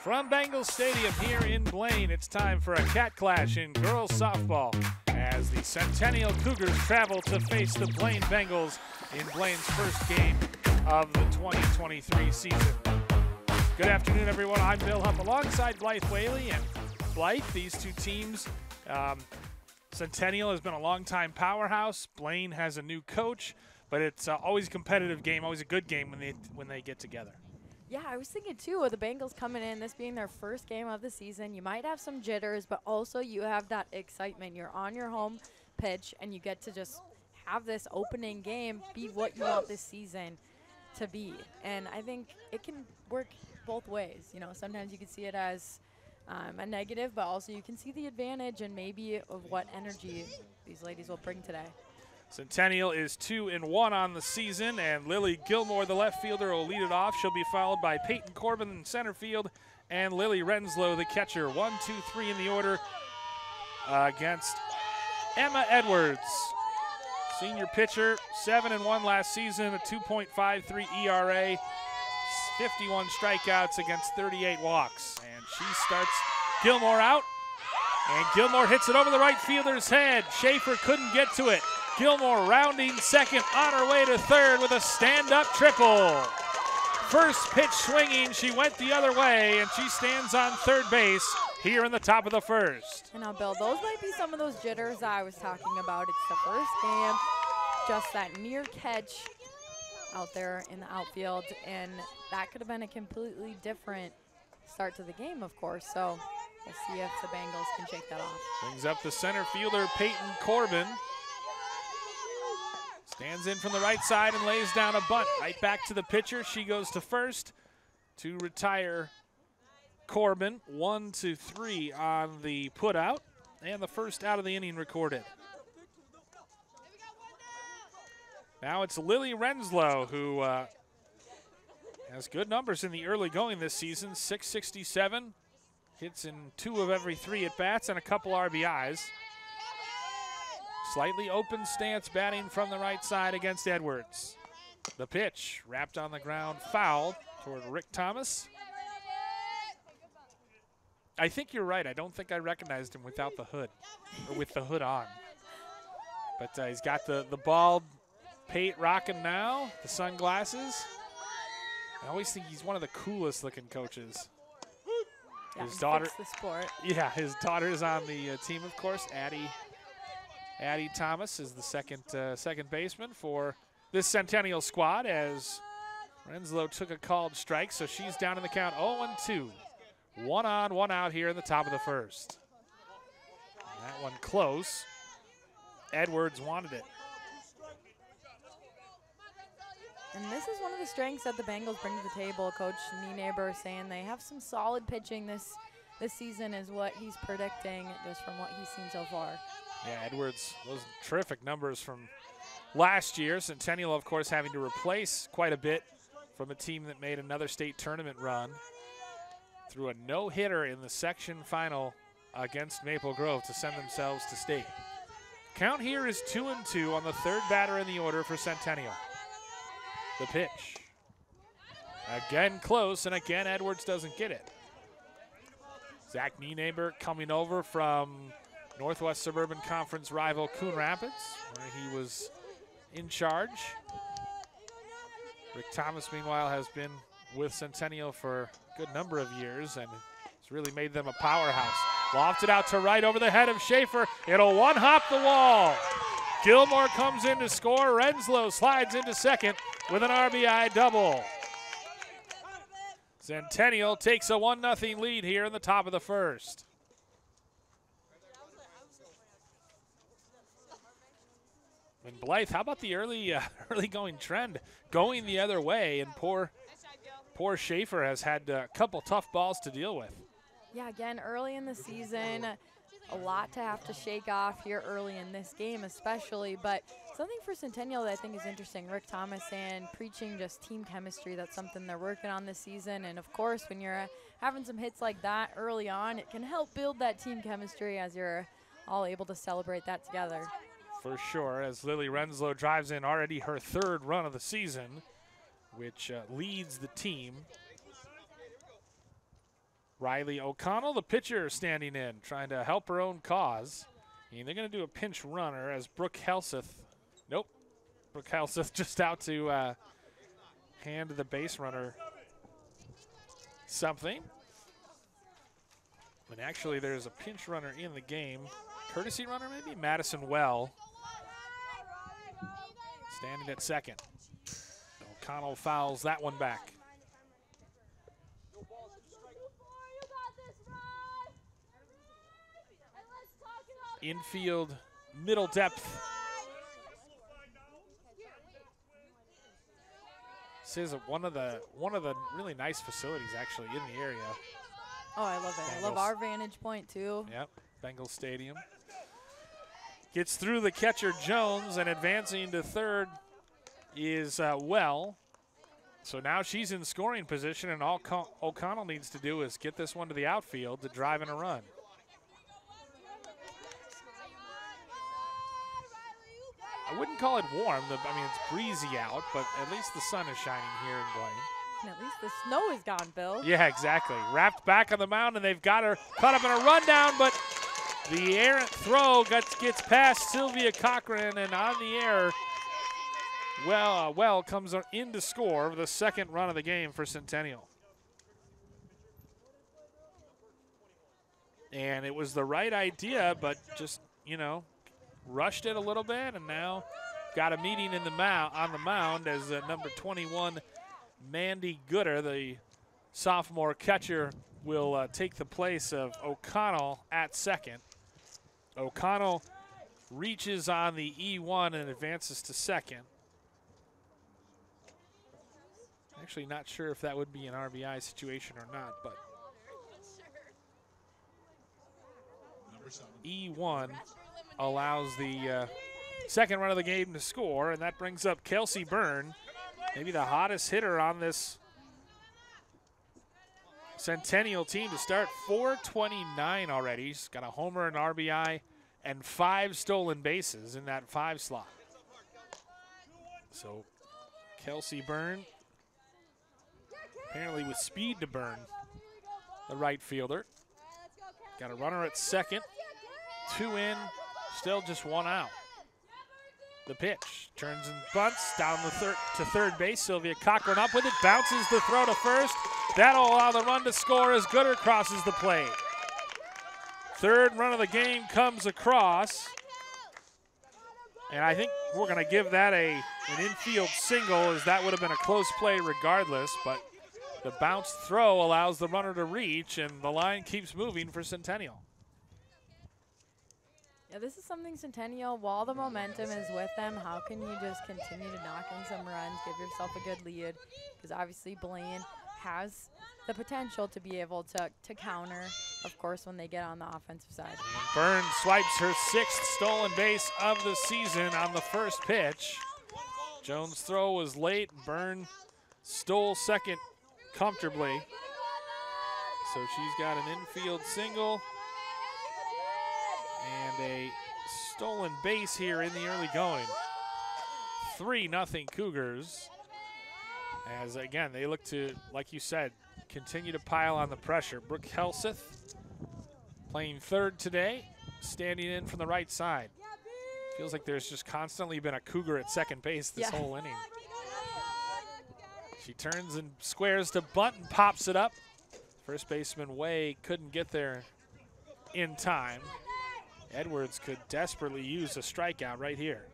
From Bengals Stadium here in Blaine, it's time for a cat clash in girls softball as the Centennial Cougars travel to face the Blaine Bengals in Blaine's first game of the 2023 season. Good afternoon, everyone. I'm Bill Hupp alongside Blythe Whaley. And Blythe, these two teams, Centennial has been a long-time powerhouse. Blaine has a new coach, but it's always a competitive game, always a good game when they get together. Yeah, I was thinking, too, with the Bengals coming in, this being their first game of the season, you might have some jitters, but also you have that excitement. You're on your home pitch, and you get to just have this opening game be what you want this season to be. And I think it can work both ways. You know, sometimes you can see it as a negative, but also you can see the advantage and maybe of what energy these ladies will bring today. Centennial is 2-1 on the season, and Lily Gilmore, the left fielder, will lead it off. She'll be followed by Peyton Corbin in center field and Lily Renslow, the catcher. 1, 2, 3 in the order against Emma Edwards. Senior pitcher, 7-1 last season, a 2.53 ERA, 51 strikeouts against 38 walks. And she starts Gilmore out, and Gilmore hits it over the right fielder's head. Schaefer couldn't get to it. Gilmore rounding second, on her way to third with a stand-up triple. First pitch swinging, she went the other way, and she stands on third base here in the top of the first. And now, Bill, those might be some of those jitters I was talking about. It's the first game, just that near catch out there in the outfield, and that could have been a completely different start to the game, of course. So we'll see if the Bengals can shake that off. Brings up the center fielder, Peyton Corbin. Stands in from the right side and lays down a bunt. Right back to the pitcher. She goes to first to retire Corbin. 1, 2, 3 on the putout, and the first out of the inning recorded. Now it's Lily Renslow, who has good numbers in the early going this season. 667, hits in 2 of every 3 at-bats and a couple RBIs. Slightly open stance batting from the right side against Edwards. The pitch wrapped on the ground, foul toward Rick Thomas. I think you're right. I don't think I recognized him without the hood, or with the hood on. But he's got the bald pate rocking now, the sunglasses. I always think he's one of the coolest looking coaches. Yeah, his daughter, the sport. Yeah, his daughter's on the team, of course. Addie Thomas is the second baseman for this Centennial squad, as Renslow took a called strike, so she's down in the count 0-2. 1 on, 1 out here in the top of the first. And that one close. Edwards wanted it. And this is one of the strengths that the Bengals bring to the table. Coach Nienaber saying they have some solid pitching this season is what he's predicting just from what he's seen so far. Yeah, Edwards, those terrific numbers from last year. Centennial, of course, having to replace quite a bit from a team that made another state tournament run. Threw a no-hitter in the section final against Maple Grove to send themselves to state. Count here is 2-2 on the third batter in the order for Centennial. The pitch. Again close, and again Edwards doesn't get it. Zach Nienaber coming over from Northwest Suburban Conference rival Coon Rapids, where he was in charge. Rick Thomas, meanwhile, has been with Centennial for a good number of years and has really made them a powerhouse. Lofted out to right over the head of Schaefer. It'll one-hop the wall. Gilmore comes in to score. Renslow slides into second with an RBI double. Centennial takes a 1-0 lead here in the top of the first. And Blythe, how about the early going trend going the other way? And poor Schaefer has had a couple tough balls to deal with. Yeah, again, early in the season, a lot to have to shake off here early in this game especially. But something for Centennial that I think is interesting, Rick Thomas saying, preaching just team chemistry. That's something they're working on this season. And, of course, when you're having some hits like that early on, it can help build that team chemistry as you're all able to celebrate that together. For sure, as Lily Renslow drives in already her third run of the season, which leads the team Riley O'Connell, the pitcher, standing in, trying to help her own cause. And they're going to do a pinch runner as Brooke Helseth. Nope. Brooke Helseth just out to hand the base runner something. And actually, there's a pinch runner in the game. Courtesy runner, maybe? Madison Well. Standing at second. O'Connell fouls that one back. Infield, middle depth. This is one of the really nice facilities actually in the area. Oh, I love it. I love our vantage point too. Yep, Bengals Stadium. Gets through the catcher Jones, and advancing to third is Well. So now she's in scoring position, and all O'Connell needs to do is get this one to the outfield to drive in a run. I wouldn't call it warm. I mean, it's breezy out, but at least the sun is shining here in Blaine. And at least the snow is gone, Bill. Yeah, exactly. Wrapped back on the mound, and they've got her caught up in a rundown, but the errant throw gets past Sylvia Cochran, and on the air, Well comes in to score the second run of the game for Centennial. And it was the right idea, but just, rushed it a little bit, and now got a meeting in on the mound as number 21, Mandy Gooder, the sophomore catcher, will take the place of O'Connell at second. O'Connell reaches on the E1 and advances to second. Actually not sure if that would be an RBI situation or not, but E1 allows the second run of the game to score, and that brings up Kelsey Byrne, maybe the hottest hitter on this Centennial team to start. 429 already. She's got a homer, an RBI, and 5 stolen bases in that 5 slot. So Kelsey Byrne, apparently with speed to burn, the right fielder. Got a runner at second, 2 in, still just 1 out. The pitch turns and bunts down to third base. Sylvia Cochran up with it, bounces the throw to first. That'll allow the run to score as Gooder crosses the plate. Third run of the game comes across, and I think we're going to give that an infield single, as that would have been a close play regardless, but the bounced throw allows the runner to reach, and the line keeps moving for Centennial. Yeah, this is something Centennial, while the momentum is with them, how can you just continue to knock in some runs, give yourself a good lead? Because obviously Blaine has the potential to be able to counter, of course, when they get on the offensive side. And Byrne swipes her 6th stolen base of the season on the first pitch. Jones' throw was late. Byrne stole second comfortably. So she's got an infield single and a stolen base here in the early going. 3-0 Cougars. As, again, they look to, like you said, continue to pile on the pressure. Brooke Helseth playing third today, standing in from the right side. Feels like there's just constantly been a Cougar at second base this whole inning. She turns and squares to bunt and pops it up. First baseman Way couldn't get there in time. Edwards could desperately use a strikeout right here.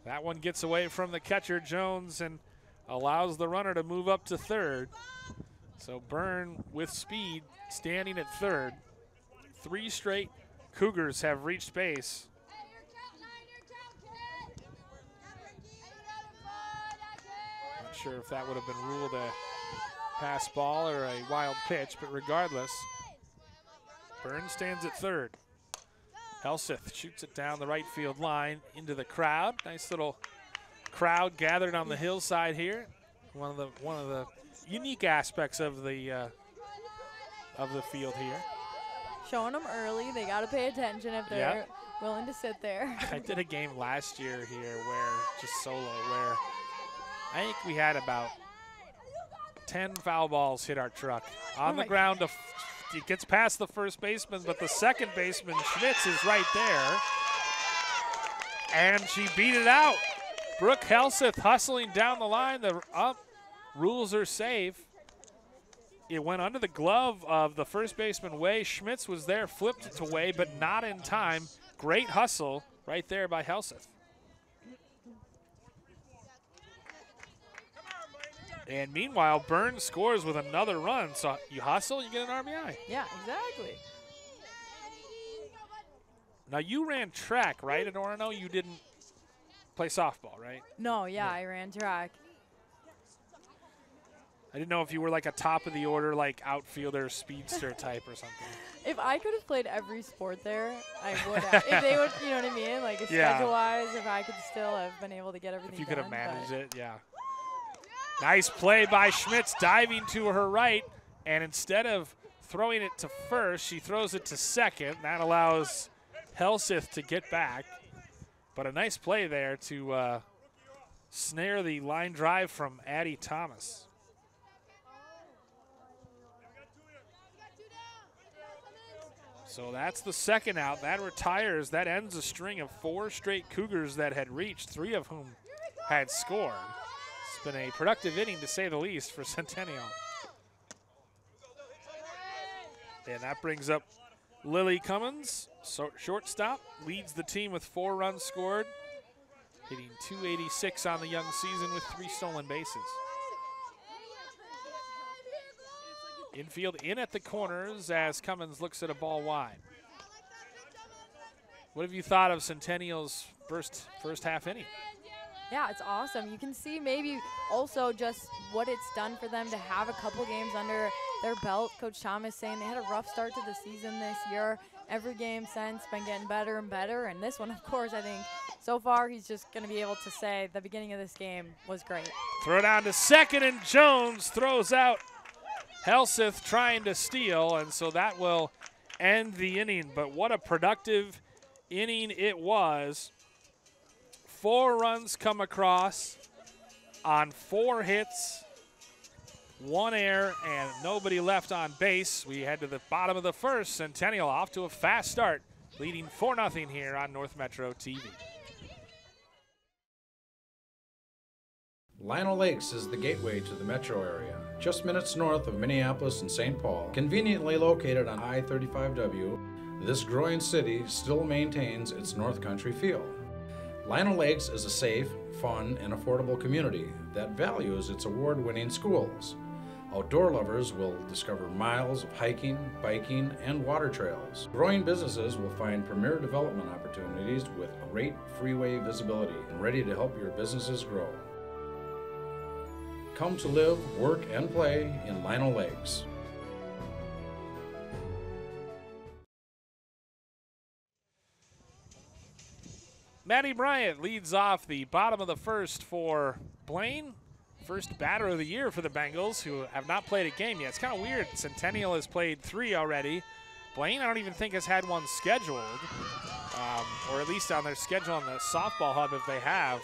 That one gets away from the catcher, Jones, and allows the runner to move up to third. So Byrne with speed, standing at third. 3 straight Cougars have reached base. Not sure if that would have been ruled a pass ball or a wild pitch, but regardless, Byrne stands at third. Helseth shoots it down the right field line into the crowd. Nice little crowd gathered on the hillside here. One of the unique aspects of the field here. Showing them early. They got to pay attention if they're willing to sit there. I did a game last year here just solo, where I think we had about 10 foul balls hit our truck. On the ground, it gets past the first baseman, but the second baseman, Schmitz, is right there. And she beat it out. Brooke Helseth hustling down the line. The rules are safe. It went under the glove of the first baseman, Way. Schmitz was there, flipped it to Way, but not in time. Great hustle right there by Helseth. And meanwhile, Burns scores with another run. So you hustle, you get an RBI. Yeah, exactly. Now you ran track, right, at Orono? You didn't play softball, right? No, yeah, I ran track. I didn't know if you were like a top of the order, like outfielder, speedster type or something. If I could have played every sport there, I would have. If they would, you know what I mean? Like schedule-wise, if I could still have been able to get everything done. If you could have managed it, yeah. Nice play by Schmitz, diving to her right, and instead of throwing it to first, she throws it to second. That allows Helseth to get back. But a nice play there to snare the line drive from Addie Thomas. So that's the second out. That retires. That ends a string of 4 straight Cougars that had reached, 3 of whom had scored. It's been a productive inning, to say the least, for Centennial. And that brings up Lily Cummins, shortstop, leads the team with 4 runs scored, hitting .286 on the young season with 3 stolen bases. Infield in at the corners as Cummins looks at a ball wide. What have you thought of Centennial's first half inning? Yeah, it's awesome. You can see maybe also just what it's done for them to have a couple games under their belt. Coach Thomas saying they had a rough start to the season this year. Every game since been getting better and better. And this one, of course, I think so far he's just going to be able to say the beginning of this game was great. Throw down to second, and Jones throws out Helseth trying to steal, and so that will end the inning. But what a productive inning it was. 4 runs come across on 4 hits, 1 error, and nobody left on base. We head to the bottom of the first. Centennial off to a fast start, leading 4-0 here on North Metro TV. Lino Lakes is the gateway to the metro area, just minutes north of Minneapolis and St. Paul. Conveniently located on I-35W, this growing city still maintains its North Country feel. Lino Lakes is a safe, fun, and affordable community that values its award-winning schools. Outdoor lovers will discover miles of hiking, biking, and water trails. Growing businesses will find premier development opportunities with great freeway visibility and ready to help your businesses grow. Come to live, work, and play in Lino Lakes. Maddie Bryant leads off the bottom of the first for Blaine. First batter of the year for the Bengals, who have not played a game yet. It's kind of weird. Centennial has played 3 already. Blaine, I don't even think has had one scheduled, or at least on their schedule on the softball hub if they have.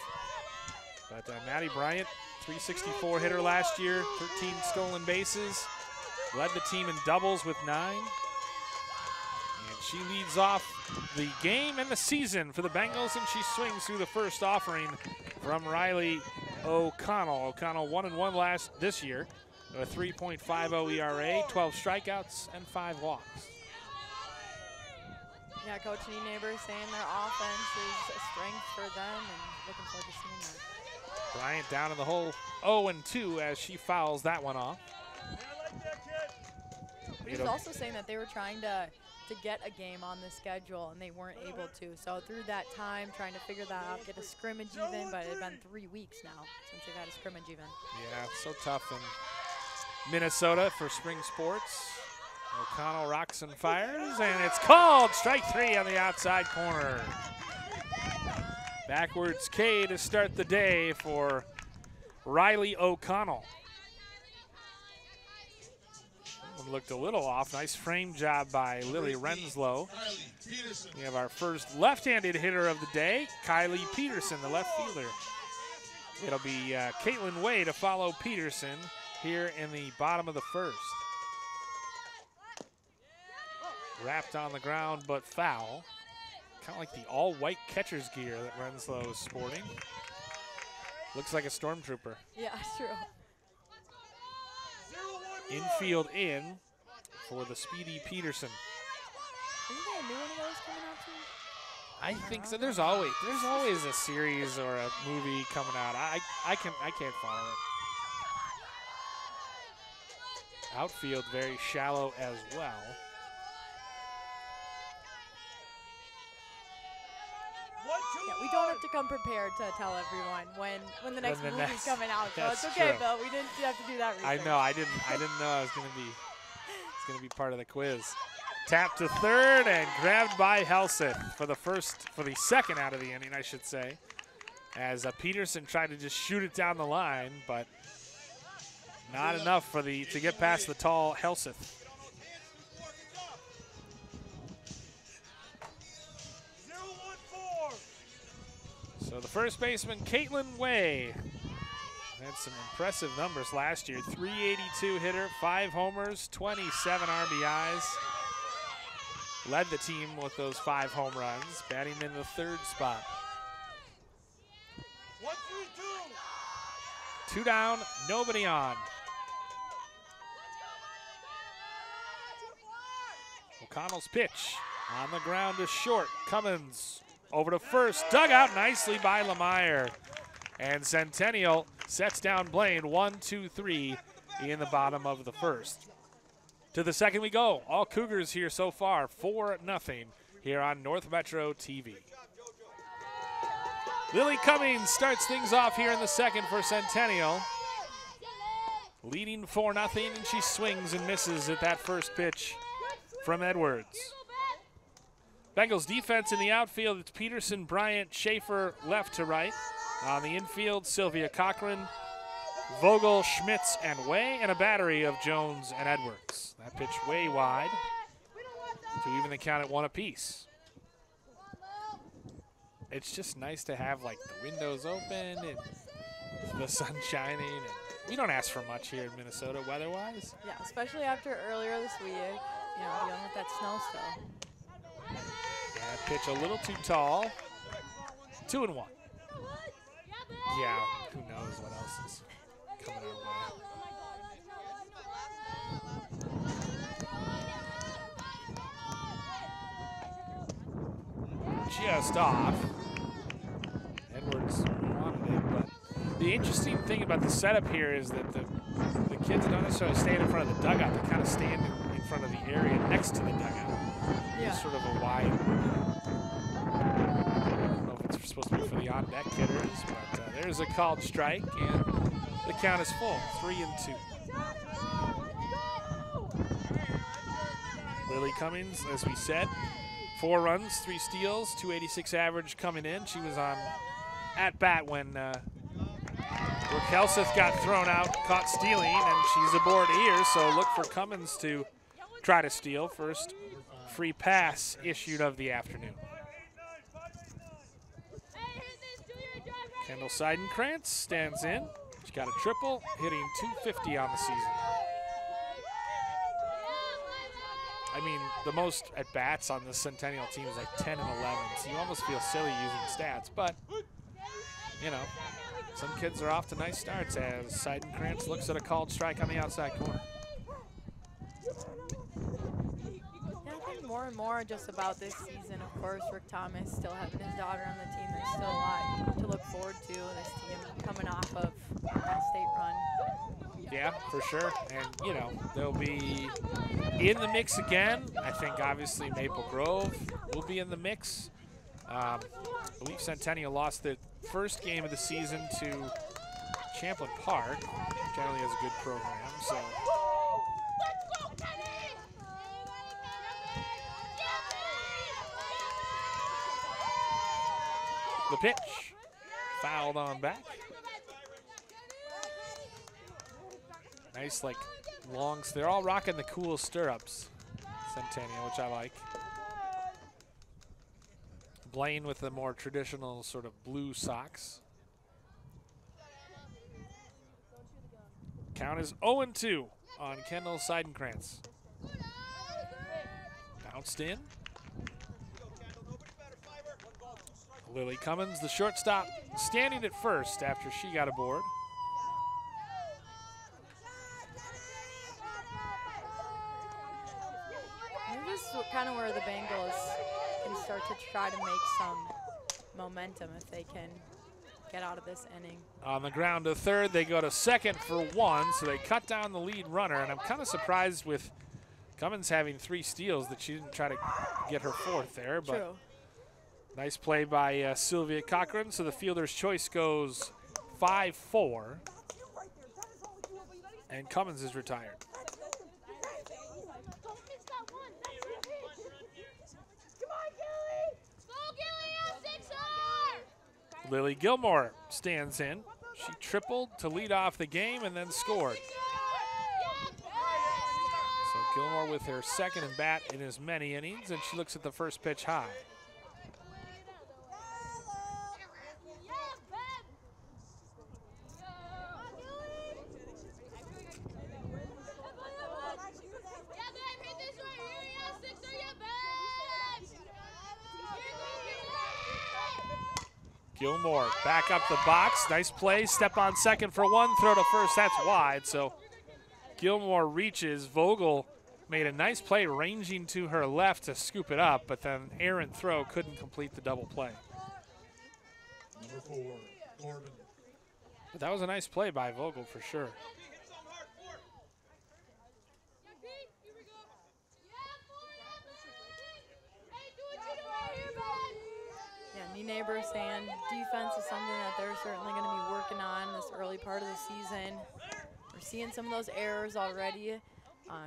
But Maddie Bryant, .364 hitter last year, 13 stolen bases, led the team in doubles with 9. And she leads off the game and the season for the Bengals, and she swings through the first offering from Riley O'Connell. O'Connell 1-1 this year, a 3.50 ERA, 12 strikeouts, and 5 walks. Yeah, Coach Neighbor saying their offense is a strength for them, and looking forward to seeing that. Bryant down in the hole 0-2 as she fouls that one off. He was also saying that they were trying to get a game on the schedule, and they weren't able to. So through that time, trying to figure that out, get a scrimmage even, but it had been 3 weeks now since they've had a scrimmage even. Yeah, so tough in Minnesota for spring sports. O'Connell rocks and fires, and it's called strike 3 on the outside corner. Backwards K to start the day for Riley O'Connell. one looked a little off. Nice frame job by Lily Renslow. We have our first left-handed hitter of the day, Kylie Peterson, the left fielder. It'll be Caitlin Way to follow Peterson here in the bottom of the first. Wrapped on the ground, but foul. Kind of like the all-white catcher's gear that Renslow is sporting. Looks like a stormtrooper. Yeah, it's true. Infield in for the speedy Peterson. Isn't there a new one of those coming out too? I think so. There's always a series or a movie coming out. I can't follow it. Outfield very shallow as well. Yeah, we don't have to come prepared to tell everyone when the next movie's coming out. So That's it's okay, true. Bill. We didn't have to do that research. I know. I didn't know I was gonna be part of the quiz. Tap to third and grabbed by Helseth for the second out of the inning, I should say. As Peterson tried to just shoot it down the line, but not enough to get past the tall Helseth. So the first baseman, Caitlin Way, had some impressive numbers last year. 382 hitter, 5 homers, 27 RBIs. Led the team with those 5 home runs, batting in the third spot. 2 down, nobody on. O'Connell's pitch on the ground is short. Cummins over to first, dug out nicely by Lemire. And Centennial sets down Blaine, 1-2-3 in the bottom of the first. To the second we go. All Cougars here so far, 4-0 here on North Metro TV. Lily Cummings starts things off here in the second for Centennial. Leading 4-0, and she swings and misses at that first pitch from Edwards. Bengals defense in the outfield, it's Peterson, Bryant, Schaefer left to right. On the infield, Sylvia Cochran, Vogel, Schmitz, and Way, and a battery of Jones and Edwards. That pitch way wide to even the count at 1 apiece. It's just nice to have like the windows open and the sun shining. And we don't ask for much here in Minnesota weather-wise. Yeah, especially after earlier this week, dealing with that snow still. That pitch a little too tall. 2-1. Yeah, who knows what else is coming our way. Just off. Edwards wanted it, but the interesting thing about the setup here is that the kids don't necessarily stand in front of the dugout. They kind of stand in front of the area next to the dugout. Yeah. It's sort of a wide. I don't know if it's supposed to be for the on-deck hitters, but there's a called strike, and the count is full, 3-2. Lily Cummings, as we said, 4 runs, 3 steals, 286 average coming in. She was on at bat when Brooke Helseth got thrown out, caught stealing, and she's aboard here, so look for Cummins to try to steal. First free pass issued of the afternoon. Kendall Seidenkrantz stands in. She's got a triple, hitting .250 on the season. I mean, the most at-bats on the Centennial team is like 10 and 11, so you almost feel silly using stats, but, some kids are off to nice starts as Seidenkrantz looks at a called strike on the outside corner. More and more just about this season. Of course, Rick Thomas still having his daughter on the team. There's still a lot to look forward to. This team coming off of that state run. Yeah, for sure. And, they'll be in the mix again. I think, obviously, Maple Grove will be in the mix. I believe Centennial lost the first game of the season to Champlin Park. Generally has a good program, so. The pitch, fouled on back. Nice, like, longs. They're all rocking the cool stirrups, Centennial, which I like. Blaine with the more traditional sort of blue socks. Count is 0-2 on Kendall Seidenkrantz. Bounced in. Lily Cummins, the shortstop, standing at first after she got aboard. I think this is kind of where the Bengals can start to try to make some momentum if they can get out of this inning. On the ground to third, they go to second for 1, so they cut down the lead runner, and I'm kind of surprised with Cummins having 3 steals that she didn't try to get her 4th there. But True. nice play by Sylvia Cochran, so the fielder's choice goes 5-4, and Cummins is retired. Lily Gilmore stands in. She tripled to lead off the game and then scored. So Gilmore with her second at bat in as many innings, and she looks at the first pitch high. Gilmore back up the box. Nice play. Step on second for 1. Throw to first. That's wide. So Gilmore reaches. Vogel made a nice play ranging to her left to scoop it up, but then errant throw couldn't complete the double play. Number 4, Corbin. But that was a nice play by Vogel for sure. Neighbors saying defense is something that they're certainly going to be working on this early part of the season. We're seeing some of those errors already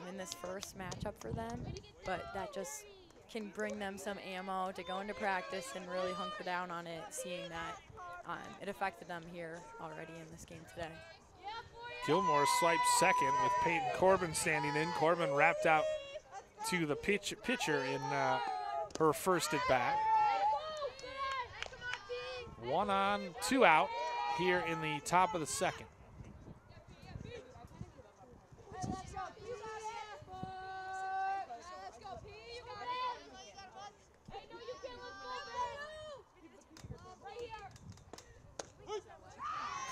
in this first matchup for them, but that just can bring them some ammo to go into practice and really hunker down on it, seeing that it affected them here already in this game today. Gilmore swipes second with Peyton Corbin standing in. Corbin wrapped out to the pitcher in her first at bat. 1 on, 2 out here in the top of the second.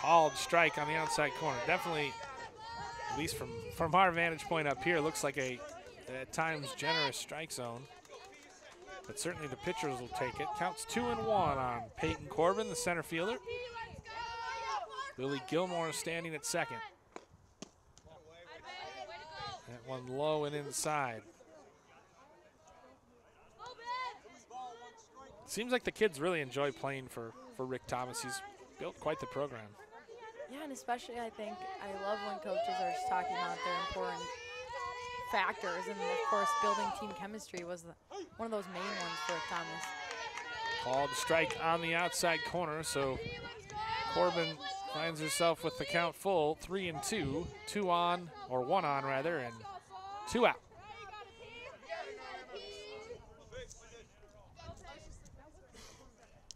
Called strike on the outside corner. Definitely, at least from our vantage point up here, looks like a at times generous strike zone. But certainly the pitchers will take it. Counts 2-1 on Peyton Corbin, the center fielder. Lily Gilmore standing at second. That one low and inside. Seems like the kids really enjoy playing for Rick Thomas. He's built quite the program. Yeah, and especially I think I love when coaches are just talking about their important factors, and of course building team chemistry was one of those main ones for Rick Thomas. Called strike on the outside corner, so Corbin finds herself with the count full, 3-2, 2 on, or 1 on rather, and 2 out.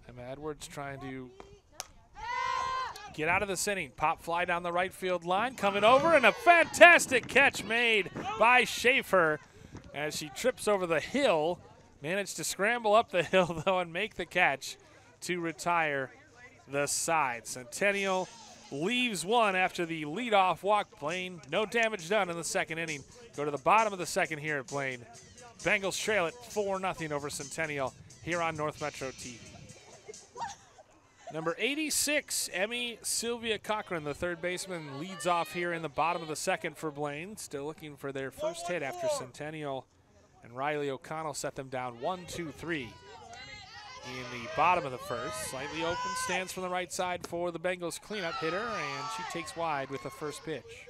Emma Edwards trying to get out of this inning. Pop fly down the right field line, coming over, and a fantastic catch made by Schaefer as she trips over the hill. Managed to scramble up the hill, though, and make the catch to retire the side. Centennial leaves one after the leadoff walk. Blaine, no damage done in the second inning. Go to the bottom of the second here at Blaine. Bengals trail it 4-0 over Centennial here on North Metro TV. Number 86, Emmy Sylvia Cochran, the third baseman, leads off here in the bottom of the second for Blaine. Still looking for their first hit after Centennial and Riley O'Connell set them down 1-2-3 in the bottom of the first. Slightly open, stands from the right side for the Bengals cleanup hitter, and she takes wide with the first pitch.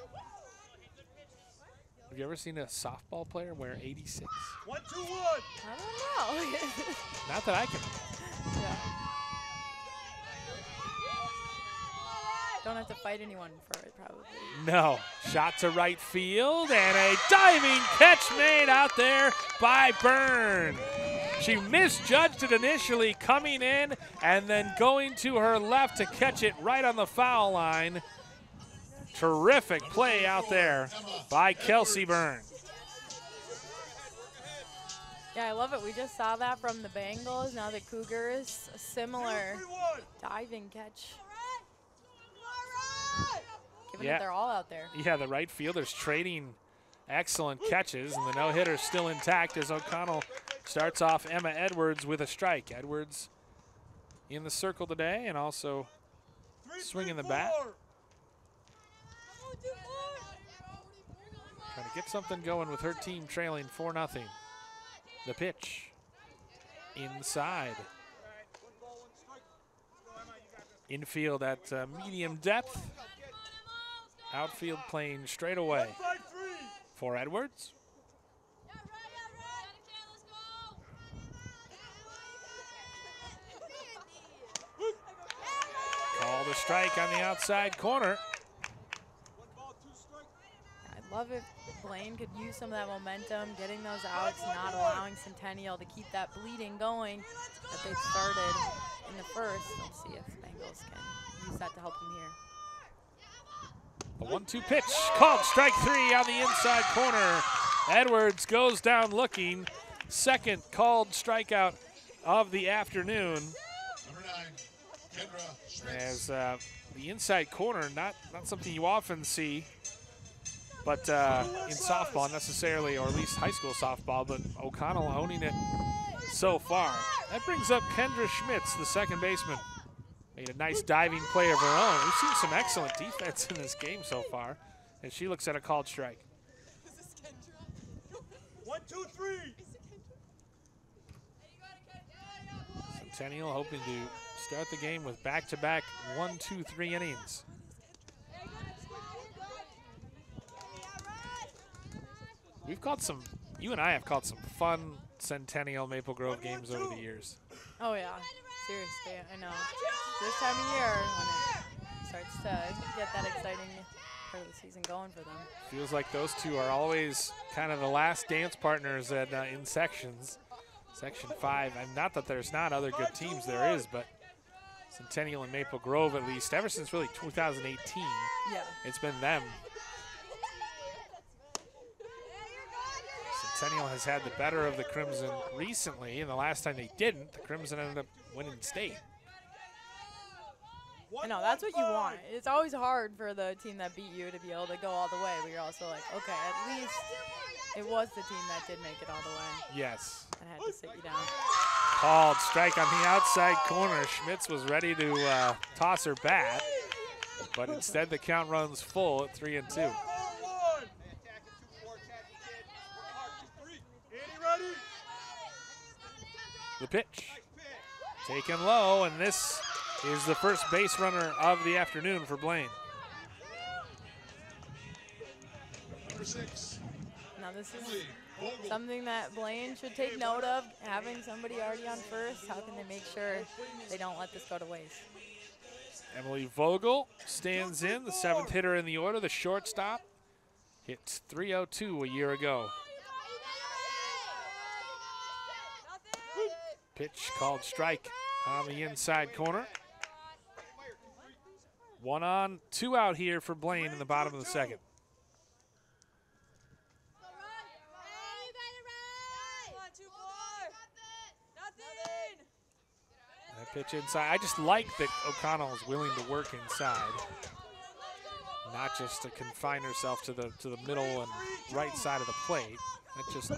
Have you ever seen a softball player wear 86? 1-2-1. I don't know. Not that I can. Yeah. Don't have to fight anyone for it, probably. No. Shot to right field and a diving catch made out there by Byrne. She misjudged it initially coming in and then going to her left to catch it right on the foul line. Terrific play out there by Kelsey Byrne. Yeah, I love it. We just saw that from the Bengals. Now the Cougars, a similar diving catch. Giving it their all out there. Yeah, the right fielders trading excellent catches, and the no-hitter still intact as O'Connell starts off Emma Edwards with a strike. Edwards in the circle today and also swinging the bat. Trying to get something going with her team trailing 4-0. The pitch inside. Infield at medium depth. Outfield playing straight away for Edwards. Called a strike on the outside corner. I love if Blaine could use some of that momentum, getting those outs, not allowing Centennial to keep that bleeding going that they started in the first. Let's see if Bengals can use that to help them here. A 1-2 pitch, called strike 3 on the inside corner. Edwards goes down looking. Second called strikeout of the afternoon. As the inside corner, not something you often see, but in softball necessarily, or at least high school softball, but O'Connell owning it so far. That brings up Kendra Schmitz, the second baseman. Made a nice diving play of her own. We've seen some excellent defense in this game so far, and she looks at a called strike. 1, 2, 3. Centennial hoping to start the game with back-to-back 1, 2, 3 innings. We've called some, you and I have called some fun Centennial Maple Grove games over the years. Oh yeah, seriously, I know. This time of year when it starts to get that exciting part of the season going for them. Feels like those two are always kind of the last dance partners at, in sections. Section 5, and not that there's not other good teams, there is, but Centennial and Maple Grove, at least, ever since really 2018, it's been them. Centennial has had the better of the Crimson recently, and the last time they didn't, the Crimson ended up winning state. I know, that's what you want. It's always hard for the team that beat you to be able to go all the way, but you're also like, okay, at least it was the team that did make it all the way. Yes. And had to sit you down. Called strike on the outside corner. Schmitz was ready to toss her bat, but instead the count runs full at 3-2. The pitch taken low, and this is the first base runner of the afternoon for Blaine. Number 6. Now this is something that Blaine should take note of, having somebody already on first. How can they make sure they don't let this go to waste? Emily Vogel stands in, the 7th hitter in the order, the shortstop. Hit .302 a year ago. Pitch called strike on the inside corner. 1 on, 2 out here for Blaine in the bottom of the second. That pitch inside. I just like that O'Connell is willing to work inside, not just to confine herself to the middle and right side of the plate. That just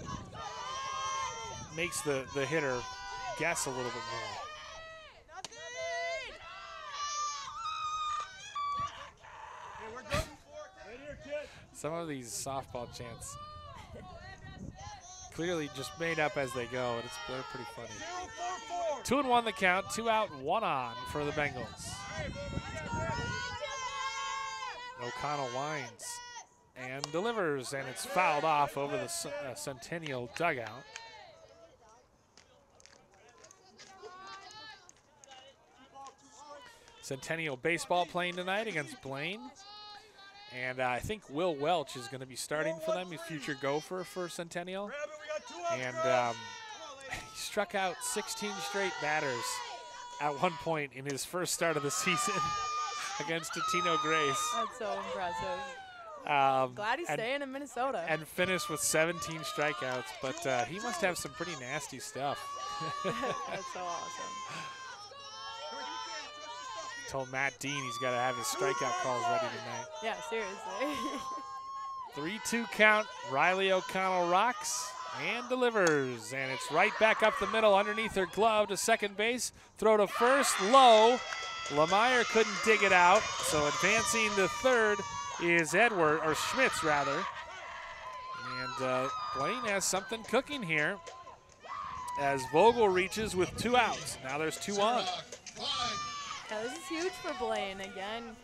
makes the hitter guess a little bit more. Some of these softball chants clearly just made up as they go, and they're pretty funny. 2-1 the count, 2 out, 1 on for the Bengals. O'Connell winds and delivers, and it's fouled off over the Centennial dugout. Centennial baseball playing tonight against Blaine. And I think Will Welch is going to be starting for them, a future gopher for Centennial. And he struck out 16 straight batters at one point in his first start of the season against Tino Grace. That's so impressive. Glad he's staying in Minnesota. And finished with 17 strikeouts, but he must have some pretty nasty stuff. That's so awesome. Told Matt Dean he's got to have his strikeout calls ready tonight. Yeah, seriously. 3-2 count. Riley O'Connell rocks and delivers. And it's right back up the middle underneath her glove to second base. Throw to first, low. Lemire couldn't dig it out. So advancing to third is Schmitz rather. And Blaine has something cooking here as Vogel reaches with 2 outs. Now there's 2 on. Yeah, this is huge for Blaine. Again,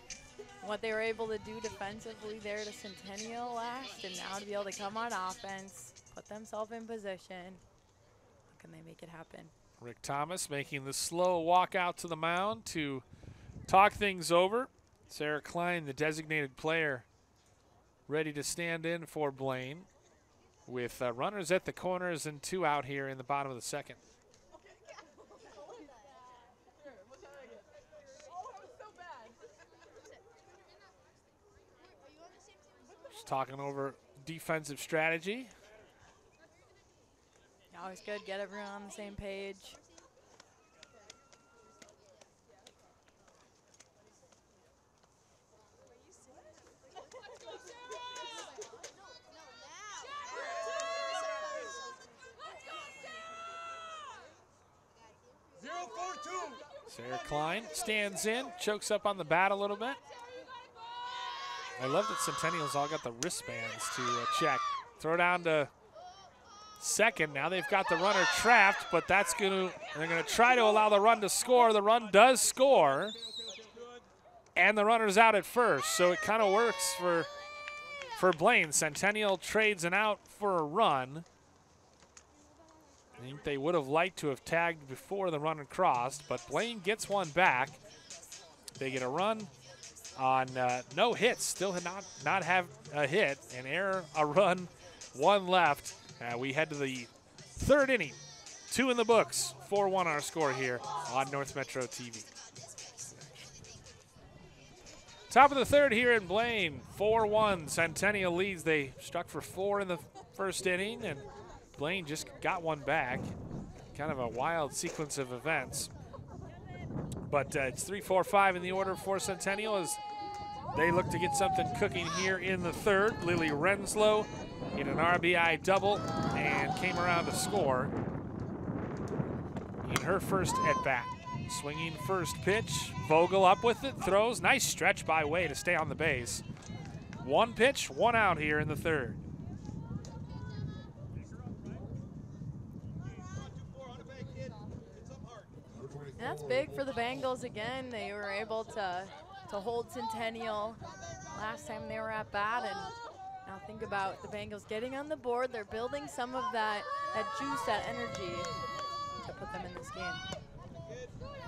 what they were able to do defensively there to Centennial last, and now to be able to come on offense, put themselves in position. How can they make it happen? Rick Thomas making the slow walk out to the mound to talk things over. Sarah Klein, the designated player, ready to stand in for Blaine with runners at the corners and 2 out here in the bottom of the second. Just talking over defensive strategy. Always good, get everyone on the same page. Sarah Klein stands in, chokes up on the bat a little bit. I love that Centennial's all got the wristbands to check. Throw down to second. Now they've got the runner trapped, but they're gonna try to allow the run to score. The run does score, and the runner's out at first. So it kind of works for Blaine. Centennial trades an out for a run. I think they would have liked to have tagged before the runner crossed, but Blaine gets one back. They get a run on no hits, still not have a hit, an error, a run, 1 left. We head to the 3rd inning. 2 in the books, 4-1 our score here on North Metro TV. Top of the 3rd here in Blaine, 4-1. Centennial leads. They struck for 4 in the first inning, and Blaine just got one back. Kind of a wild sequence of events. But it's 3-4-5 in the order for Centennial as they look to get something cooking here in the 3rd. Lily Renslow in an RBI double and came around to score in her first at-bat. Swinging first pitch, Vogel up with it, throws. Nice stretch by Way to stay on the base. 1 pitch, 1 out here in the 3rd. That's big for the Bengals again. They were able to hold Centennial last time they were at bat, and now think about the Bengals getting on the board. They're building some of that juice, that energy to put them in this game.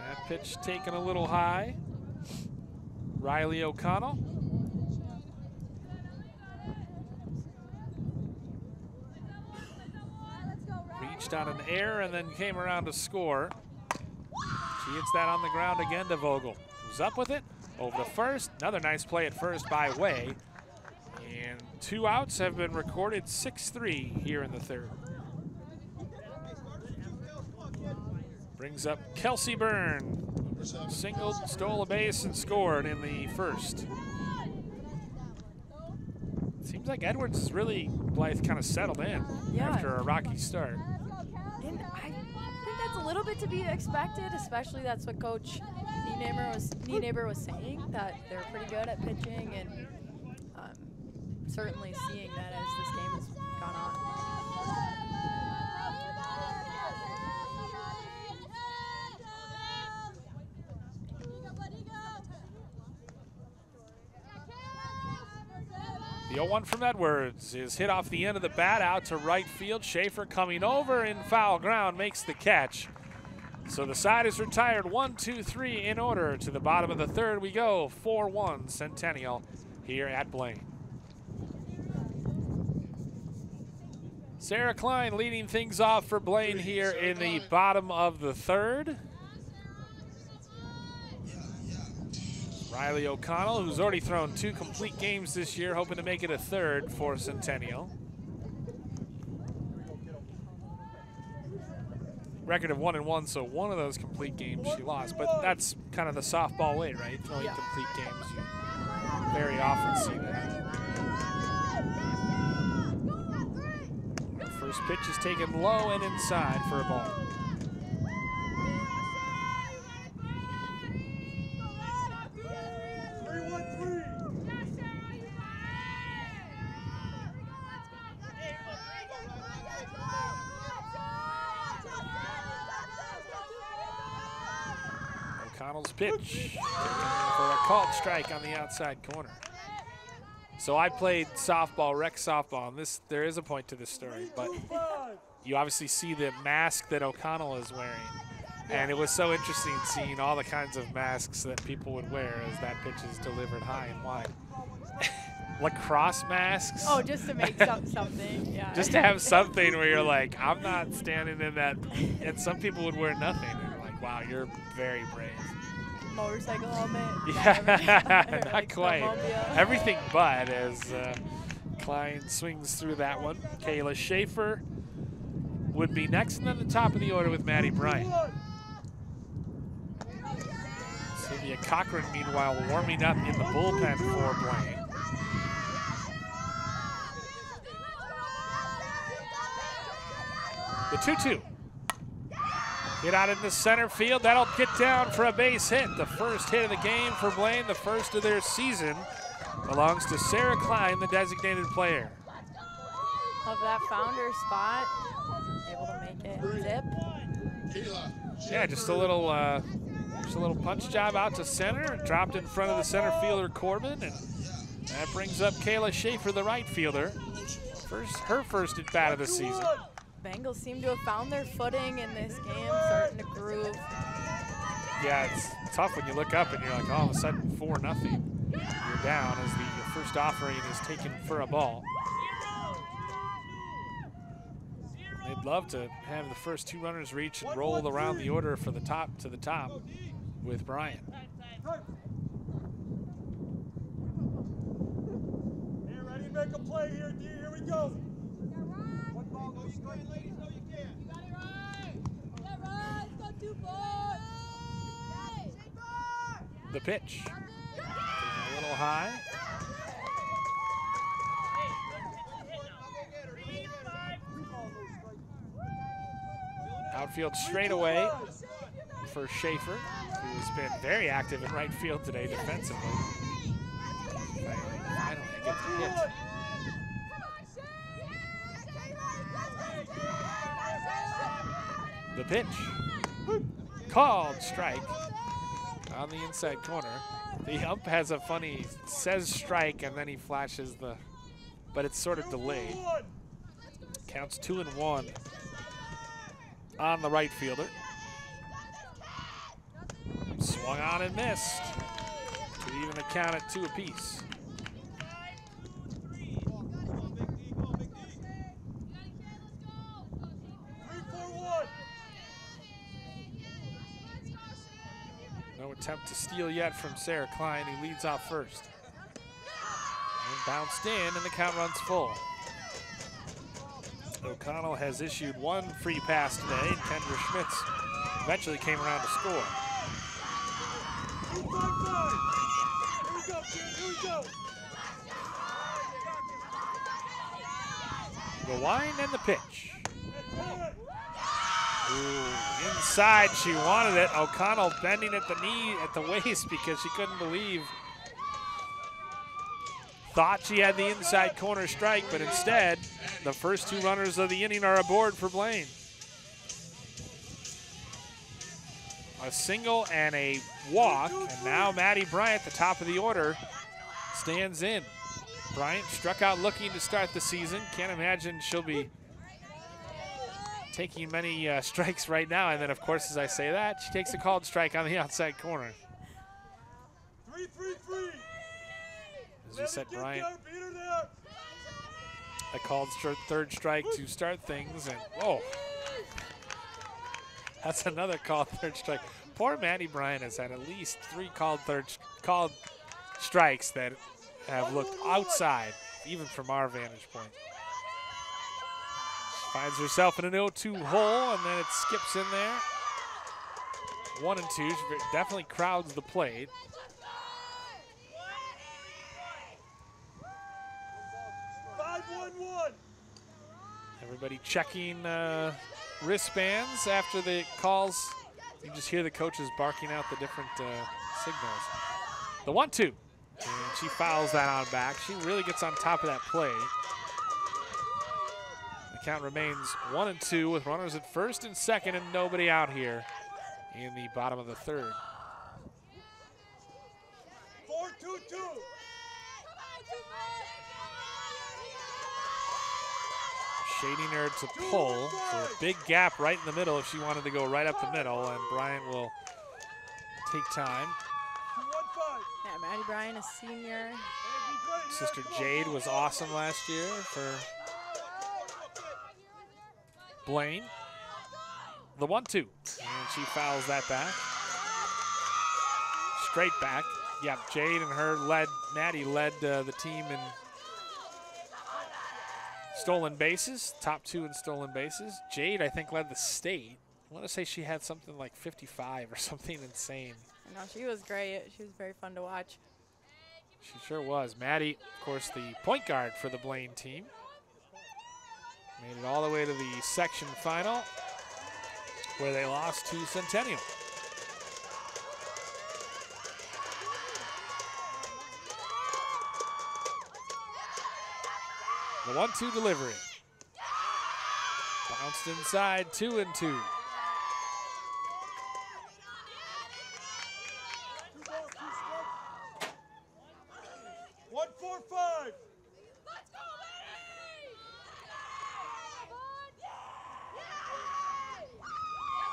That pitch taken a little high. Riley O'Connell. Reached on an error and then came around to score. She hits that on the ground again to Vogel. Who's up with it? Over to first. Another nice play at first by Way. And 2 outs have been recorded, 6-3 here in the 3rd. Brings up Kelsey Byrne. Singled, stole a base, and scored in the 1st. Seems like Edwards is really, Blythe, kind of settled in after a rocky start. And I think that's a little bit to be expected, especially that's what Coach Nienaber was saying, that they're pretty good at pitching, and certainly seeing that as this game has gone on. The 0-1 from Edwards is hit off the end of the bat out to right field. Schaefer coming over in foul ground makes the catch. So the side is retired 1, 2, 3 in order. To the bottom of the third we go. 4-1 Centennial here at Blaine. Sarah Klein leading things off for Blaine here in the bottom of the third. Riley O'Connell, who's already thrown 2 complete games this year, hoping to make it a third for Centennial. Record of 1-1, so one of those complete games she lost, but that's kind of the softball way, right? Throwing complete games, you very often see that. Her first pitch is taken low and inside for a ball. O'Connell's pitch for a called strike on the outside corner. So I played softball, rec softball, and there is a point to this story, but you obviously see the mask that O'Connell is wearing. And it was so interesting seeing all the kinds of masks that people would wear as that pitch is delivered high and wide. Lacrosse masks. Oh, just to make something, yeah. Just to have something where you're like, I'm not standing in that. And some people would wear nothing. And you're like, wow, you're very brave. Motorcycle helmet. Yeah, not like quite. snowmobile. Everything but as Klein swings through that one. Kayla Schaefer would be next, and then the top of the order with Maddie Bryant. Sylvia Cochran, meanwhile, warming up in the bullpen for Blaine. The 2-2. Hit out into center field. That'll get down for a base hit. The first hit of the game for Blaine, the first of their season, belongs to Sarah Klein, the designated player. Love that founder spot. Able to make it zip. Yeah, just a little punch job out to center. Dropped in front of the center fielder Corbin, and that brings up Kayla Schaefer, the right fielder. Her first at bat of the season. Bengals seem to have found their footing in this game, starting to groove. Yeah, it's tough when you look up and you're like, all of a sudden 4-0. You're down as the first offering is taken for a ball. They'd love to have the first 2 runners reach and roll around the order for the top to the top with Bryant. Hey, ready to make a play here, D. Here we go. One ball, go straight, ladies. No, you can't. You got it right. Yeah, right. Let's go 2 balls. The pitch. Taking a little high. Outfield straightaway for Schaefer, who has been very active in right field today defensively. Finally gets a hit. The pitch. Called strike on the inside corner. The ump has a funny, says strike, and then he flashes but it's sort of delayed. Counts 2-1 on the right fielder. Swung on and missed to even the count at 2 apiece. No attempt to steal yet from Sarah Klein, who leads off first. And bounced in, and the count runs full. O'Connell has issued 1 free pass today, and Kendra Schmitz eventually came around to score. Here we go, kid. Here we go. The wind and the pitch. Ooh, inside, she wanted it. O'Connell bending at the knee, at the waist, because she couldn't believe. Thought she had the inside corner strike, but instead, the first 2 runners of the inning are aboard for Blaine. A single and a walk, and now Maddie Bryant, the top of the order, stands in. Bryant struck out looking to start the season. Can't imagine she'll be taking many strikes right now. And then, of course, as I say that, she takes a called strike on the outside corner. 3-3-3. As you said, Bryant, a called third strike to start things. And, whoa, that's another called third strike. Poor Maddie Bryant has had at least 3 called strikes that have looked outside, even from our vantage point. She finds herself in an 0-2 hole, and then it skips in there. 1 and 2, she definitely crowds the plate. Everybody checking wristbands after the calls. You just hear the coaches barking out the different signals. The 1-2, and she fouls that on back. She really gets on top of that play. The count remains 1 and 2 with runners at first and second and nobody out here in the bottom of the third. 4-2-2. Shading her to pull, so a big gap right in the middle if she wanted to go right up the middle, and Bryant will take time. Yeah, Maddie Bryant, a senior. Sister Jade was awesome last year for Blaine. The 1-2, and she fouls that back. Straight back. Yeah, Jade and her Maddie led the team in stolen bases, top 2 in stolen bases. Jade, I think, led the state. I want to say she had something like 55 or something insane. No, she was great. She was very fun to watch. She sure was. Maddie, of course, the point guard for the Blaine team. Made it all the way to the section final, where they lost to Centennial. The 1-2 delivery. Bounced inside, 2 and 2.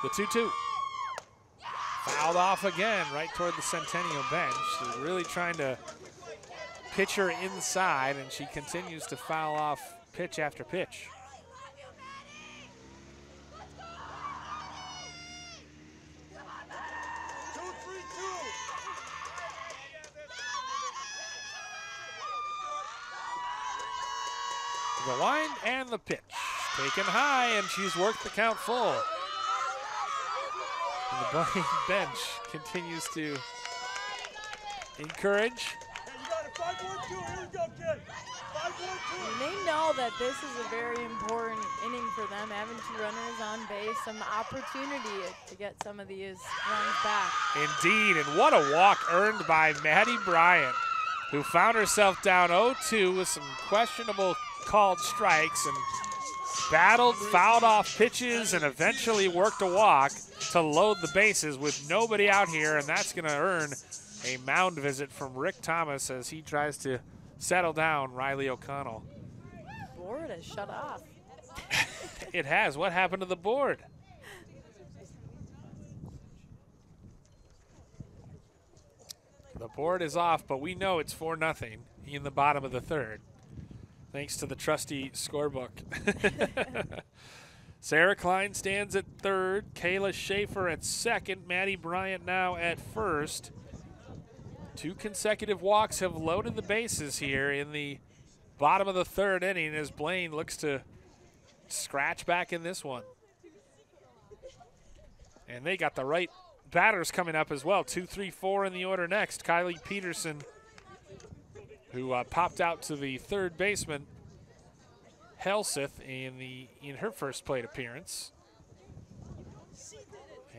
The 2-2. Fouled off again, right toward the Centennial bench. They're really trying to pitch her inside, and she continues to foul off pitch after pitch. The line and the pitch. Taken high, and she's worked the count full. And the Blaine bench continues to encourage. They know that this is a very important inning for them, having 2 runners on base, some opportunity to get some of these runs back. Indeed, and what a walk earned by Maddie Bryant, who found herself down 0-2 with some questionable called strikes and battled, fouled off pitches, and eventually worked a walk to load the bases with nobody out here, and that's going to earn a mound visit from Rick Thomas as he tries to settle down Riley O'Connell. The board has shut off. It has. What happened to the board? The board is off, but we know it's 4-0 in the bottom of the third, thanks to the trusty scorebook. Sarah Klein stands at third, Kayla Schaefer at second, Maddie Bryant now at first. 2 consecutive walks have loaded the bases here in the bottom of the third inning as Blaine looks to scratch back in this one. And they got the right batters coming up as well. 2, 3, 4 in the order next. Kylie Peterson, who popped out to the third baseman, Helseth, in her first plate appearance.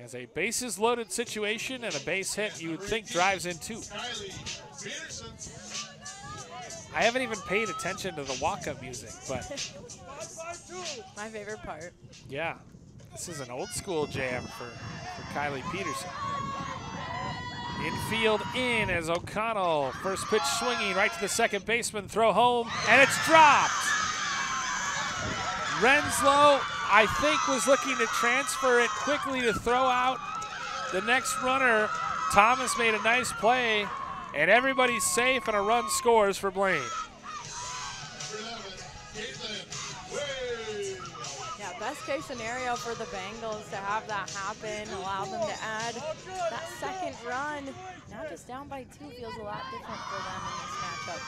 Has a bases loaded situation and a base hit you would think drives in 2. I haven't even paid attention to the walk-up music, but my favorite part. Yeah, this is an old school jam for Kylie Peterson. Infield in as O'Connell, first pitch swinging right to the second baseman, throw home, and it's dropped. Renslow I think, was looking to transfer it quickly to throw out the next runner. Thomas made a nice play, and everybody's safe, and a run scores for Blaine. Yeah, best case scenario for the Bengals to have that happen, allow them to add that second run. Now just down by 2 feels a lot different for them in this matchup.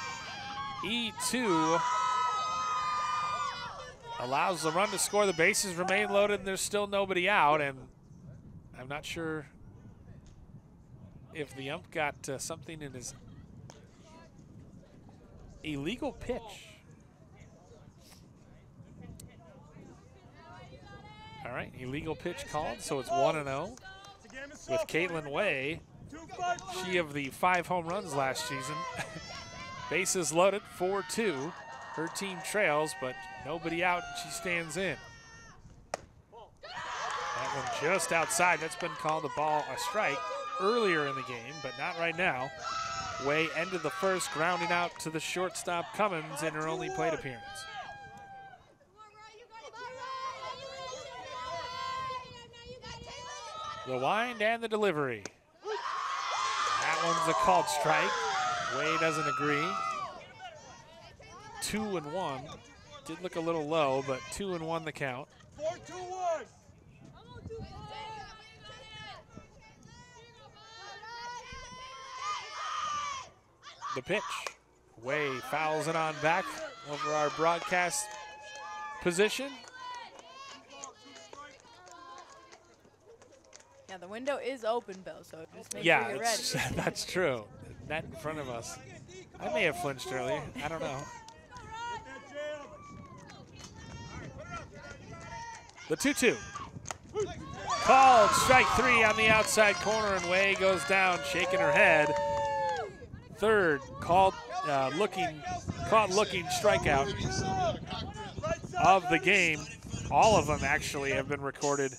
E2 allows the run to score. The bases remain loaded, and there's still nobody out, and I'm not sure if the ump got something in his illegal pitch. All right, illegal pitch called, so it's 1-0 with Caitlin Way. She of the 5 home runs last season. Bases loaded, 4-2. Her team trails, but nobody out, and she stands in. That one just outside. That's been called a strike earlier in the game, but not right now. Way ended the first, grounding out to the shortstop Cummins in her only plate appearance. The wind and the delivery. That one's a called strike. Way doesn't agree. 2-1. Did look a little low, but 2-1 the count. 4-2-1. The pitch. Way fouls it on back over our broadcast position. Yeah, the window is open, Bill, so just make sure you're ready. That's true. Net in front of us. I may have flinched earlier. I don't know. The 2-2. Called strike 3 on the outside corner, and Way goes down, shaking her head. Third called looking strikeout of the game. All of them actually have been recorded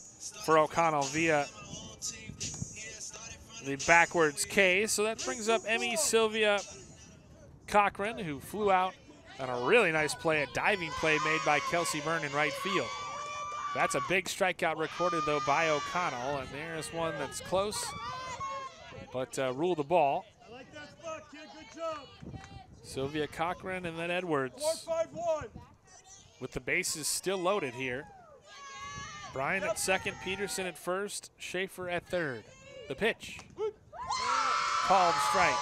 for O'Connell via the backwards K. So that brings up Emmy Sylvia Cochran, who flew out on a really nice play, a diving play made by Kelsey Byrne in right field. That's a big strikeout recorded, though, by O'Connell, and there's one that's close, but ruled the ball. I like that spot, kid. Good job. Sylvia Cochran and then Edwards 4-5-1. with the bases still loaded here. Bryan at second, Peterson at first, Schaefer at third. The pitch. Called strike.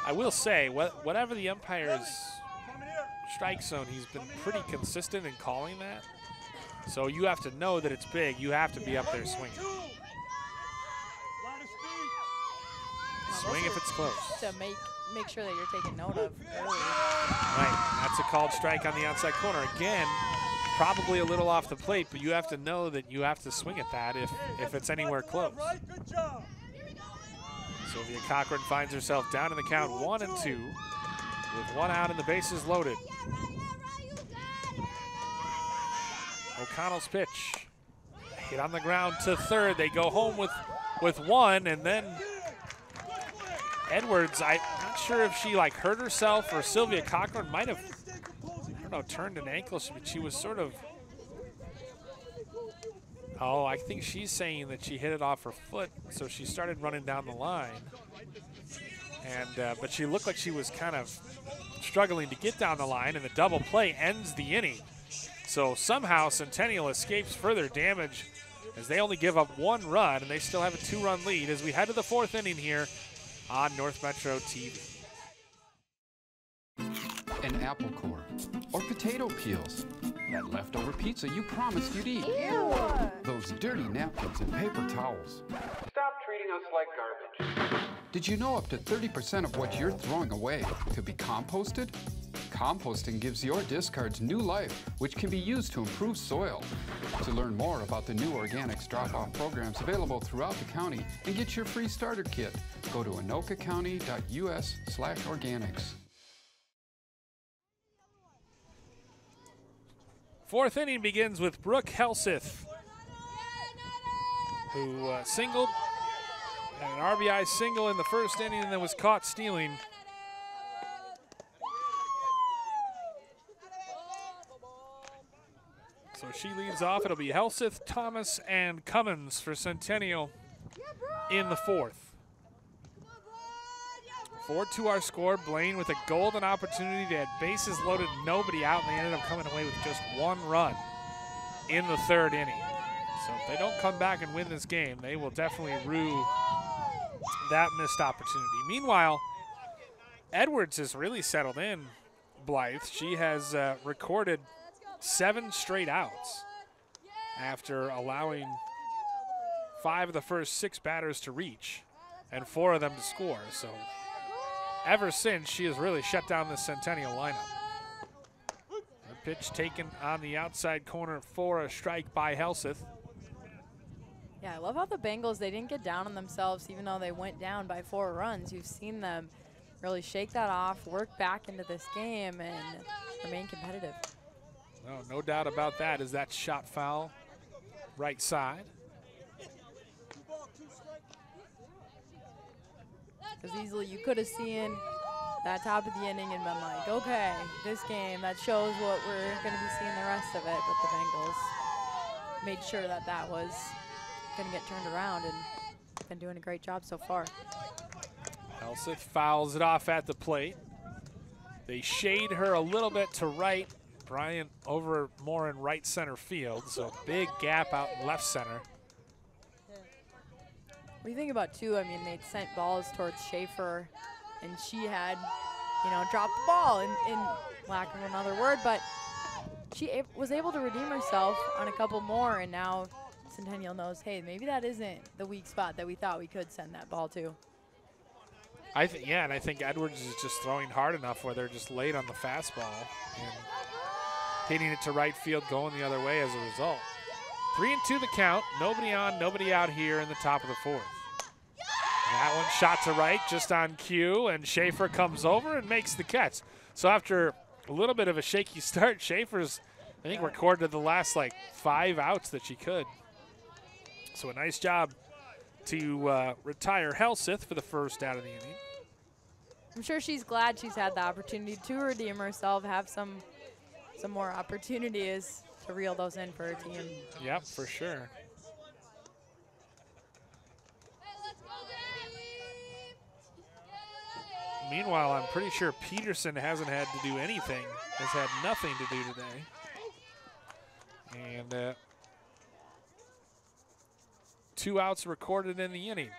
I will say, whatever the umpire's strike zone, he's been pretty consistent in calling that. So you have to know that it's big. You have to be up there swinging. Swing if it's close. To make sure that you're taking note of early. Right, that's a called strike on the outside corner. Again, probably a little off the plate, but you have to know that you have to swing at that if it's anywhere close. Sylvia Cochran finds herself down in the count 1-2 with one out and the bases loaded. O'Connell's pitch. Hit on the ground to third. They go home with one, and then Edwards, I'm not sure if she hurt herself or Sylvia Cochran might have, I don't know, turned an ankle, but she was sort of, I think she's saying that she hit it off her foot, so she started running down the line. And but she looked like she was kind of struggling to get down the line, and the double play ends the inning. So somehow Centennial escapes further damage as they only give up 1 run, and they still have a 2-run lead as we head to the 4th inning here on North Metro TV. An apple core or potato peels. That leftover pizza you promised you'd eat. Ew. Those dirty napkins and paper towels. Stop treating us like garbage. Did you know up to 30% of what you're throwing away could be composted? Composting gives your discards new life, which can be used to improve soil. To learn more about the new organics drop-off programs available throughout the county and get your free starter kit, go to anokacounty.us/organics. 4th inning begins with Brooke Helseth, who singled, had an RBI single in the 1st inning and then was caught stealing. So she leads off. It'll be Helseth, Thomas, and Cummins for Centennial in the fourth. 4-2 our score. Blaine with a golden opportunity. They had bases loaded, nobody out, and they ended up coming away with just 1 run in the 3rd inning. So if they don't come back and win this game, they will definitely rue that missed opportunity. Meanwhile, Edwards has really settled in, Blythe. She has recorded 7 straight outs after allowing 5 of the first 6 batters to reach and 4 of them to score. So ever since, she has really shut down the Centennial lineup. A pitch taken on the outside corner for a strike by Helseth. Yeah, I love how the Bengals, they didn't get down on themselves even though they went down by 4 runs. You've seen them really shake that off, work back into this game, and remain competitive. No doubt about that. Is that shot foul right side? Because easily you could have seen that top of the inning and been like, okay, this game, that shows what we're going to be seeing the rest of it. But the Bengals made sure that that was going to get turned around and been doing a great job so far. Helseth fouls it off at the plate. They shade her a little bit to right. Bryant over more in right center field, so big gap out in left center. What do you think about, too? I mean, they'd sent balls towards Schaefer, and she had, you know, dropped the ball in lack of another word, but she was able to redeem herself on a couple more, and now Centennial knows, hey, maybe that isn't the weak spot that we thought we could send that ball to. Yeah, and I think Edwards is just throwing hard enough where they're just late on the fastball and hitting it to right field, going the other way as a result. 3-2 the count. Nobody on, nobody out here in the top of the 4th. That one shot to right, just on cue, and Schaefer comes over and makes the catch. So after a little bit of a shaky start, Schaefer's, I think, recorded the last, like, 5 outs that she could. So a nice job to retire Helseth for the first out of the inning. I'm sure she's glad she's had the opportunity to redeem herself, have some more opportunities to reel those in for her team. Yep, for sure. Meanwhile, I'm pretty sure Peterson hasn't had to do anything, has had nothing to do today. And 2 outs recorded in the inning.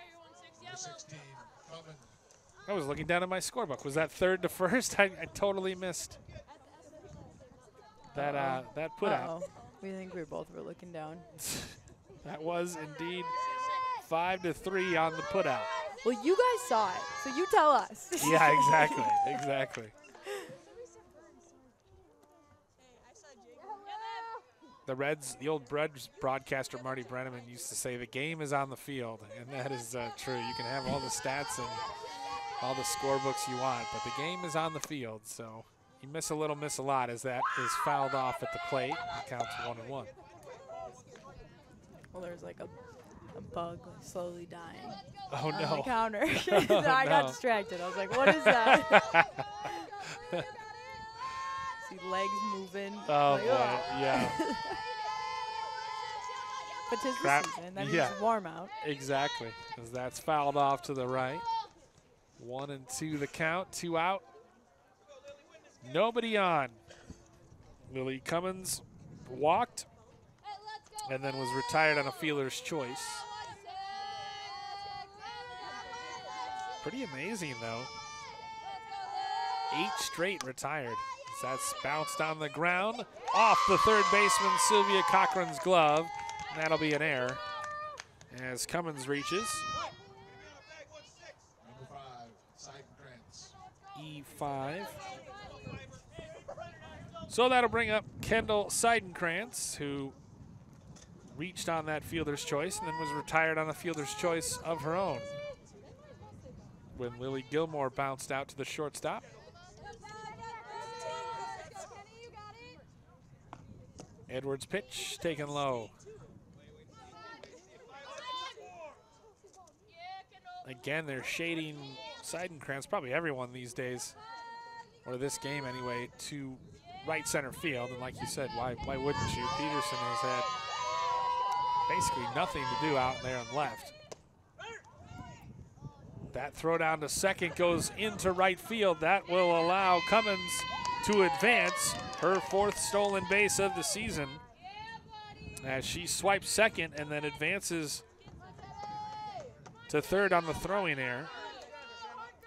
I was looking down at my scorebook. Was that 3rd to 1st? I totally missed that that put out. We think we both were looking down. That was indeed 5-3 on the put out. Well, you guys saw it, so you tell us. Yeah, exactly, exactly. The Reds, the old Reds broadcaster Marty Brenneman used to say the game is on the field, and that is true. You can have all the stats and all the scorebooks you want, but the game is on the field, so you miss a little, miss a lot, as that is fouled off at the plate. It counts 1-1. Well, there's like a bug slowly dying on the counter. Oh, I got distracted. I was like, what is that? See legs moving. Oh, like, boy, yeah. But 'tis the season. That means warm out. Exactly, because that's fouled off to the right. 1-2 the count, 2 out. Nobody on. Lily Cummins walked and then was retired on a fielder's choice. Pretty amazing, though. 8 straight retired. That's bounced on the ground off the third baseman Sylvia Cochran's glove. And that'll be an error as Cummins reaches. E5. So that'll bring up Kendall Seidenkrantz, who reached on that fielder's choice and then was retired on a fielder's choice of her own when Lily Gilmore bounced out to the shortstop. Edwards' pitch taken low. Again, they're shading Seidenkrantz, probably everyone these days, or this game anyway, to right center field. And like you said, why wouldn't you? Peterson has had basically nothing to do out there on left. That throw down to second goes into right field. That will allow Cummins to advance her 4th stolen base of the season as she swipes second and then advances to third on the throwing error.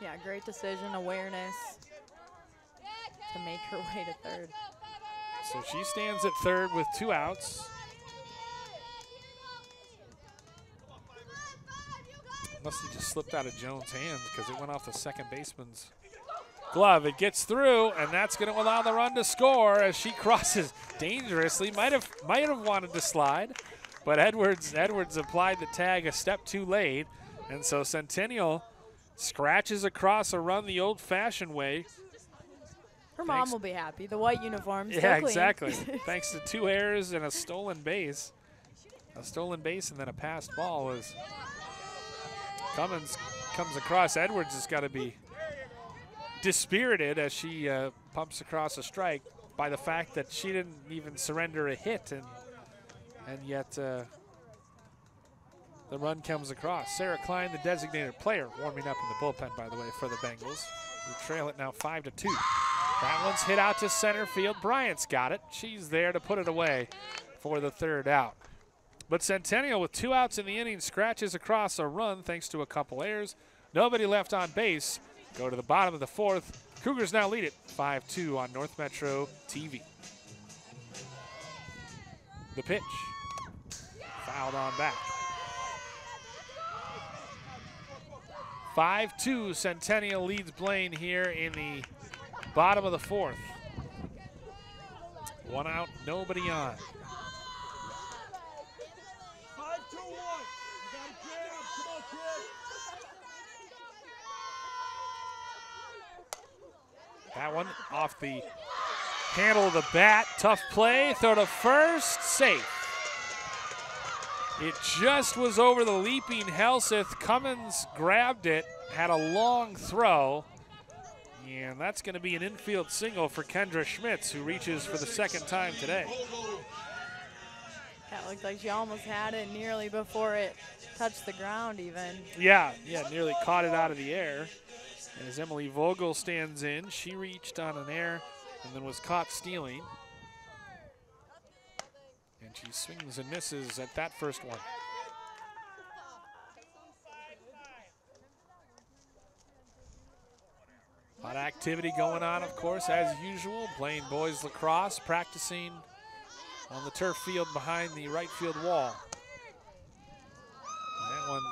Yeah, great decision, awareness to make her way to third. So she stands at third with 2 outs. Must have just slipped out of Jones' hands because it went off the second baseman's glove. It gets through, and that's going to allow the run to score as she crosses dangerously. Might have wanted to slide, but Edwards applied the tag a step too late, and so Centennial scratches across a run the old-fashioned way. Her mom will be happy. The white uniforms. Yeah, exactly. Thanks to 2 errors and a stolen base. A stolen base and then a passed ball as Cummins comes across. Edwards has got to be dispirited as she pumps across a strike by the fact that she didn't even surrender a hit, and yet the run comes across. Sarah Klein, the designated player, warming up in the bullpen, by the way, for the Bengals, who trail it now 5-2. That one's hit out to center field. Bryant's got it. She's there to put it away for the 3rd out. But Centennial, with 2 outs in the inning, scratches across a run thanks to a couple errors. Nobody left on base. Go to the bottom of the 4th. Cougars now lead it 5-2 on North Metro TV. The pitch. Fouled on back. 5-2, Centennial leads Blaine here in the bottom of the 4th. 1 out, nobody on. 5-2-1. You gotta get up. Come on, kid. That one off the handle of the bat. Tough play. Throw to first. Safe. It just was over the leaping Helseth. Cummins grabbed it. Had a long throw. And that's going to be an infield single for Kendra Schmitz, who reaches for the 2nd time today. That looked like she almost had it nearly before it touched the ground even. Yeah, nearly caught it out of the air. And as Emily Vogel stands in, she reached on an air and then was caught stealing. And she swings and misses at that first one. A lot of activity going on, of course, as usual. Blaine boys lacrosse practicing on the turf field behind the right field wall. That one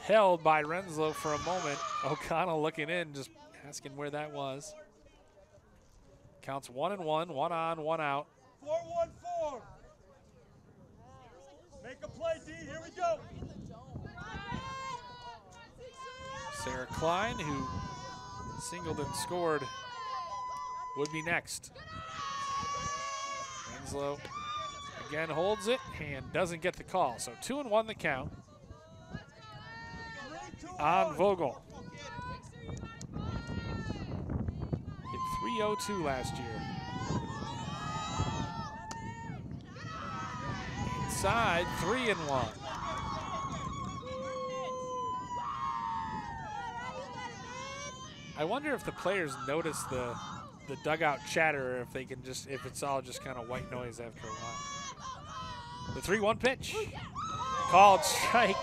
held by Renslow for a moment. O'Connell looking in, just asking where that was. Counts 1-1, 1 on, 1 out. 4-1-4. Make a play, D. Here we go. Sarah Klein, who singled and scored, would be next. Renslow again holds it and doesn't get the call. So 2-1 the count on Vogel. Hit .302 last year. Inside, 3-1. I wonder if the players notice the dugout chatter, or if they can just, if it's all just kind of white noise after a while. The 3-1 pitch. Called strike.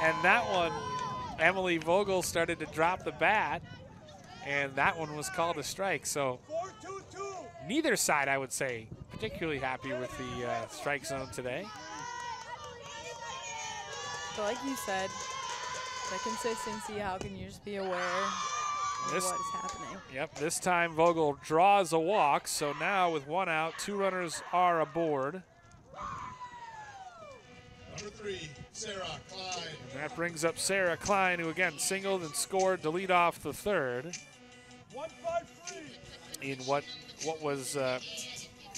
And that one, Emily Vogel started to drop the bat, and that one was called a strike. So neither side, I would say, particularly happy with the strike zone today. So like you said, the consistency, how can you just be aware of what is happening? Yep, this time Vogel draws a walk, so now with 1 out, 2 runners are aboard. Number 3, Sarah Klein. And that brings up Sarah Klein, who again singled and scored to lead off the 3rd. 1-5-3. In what was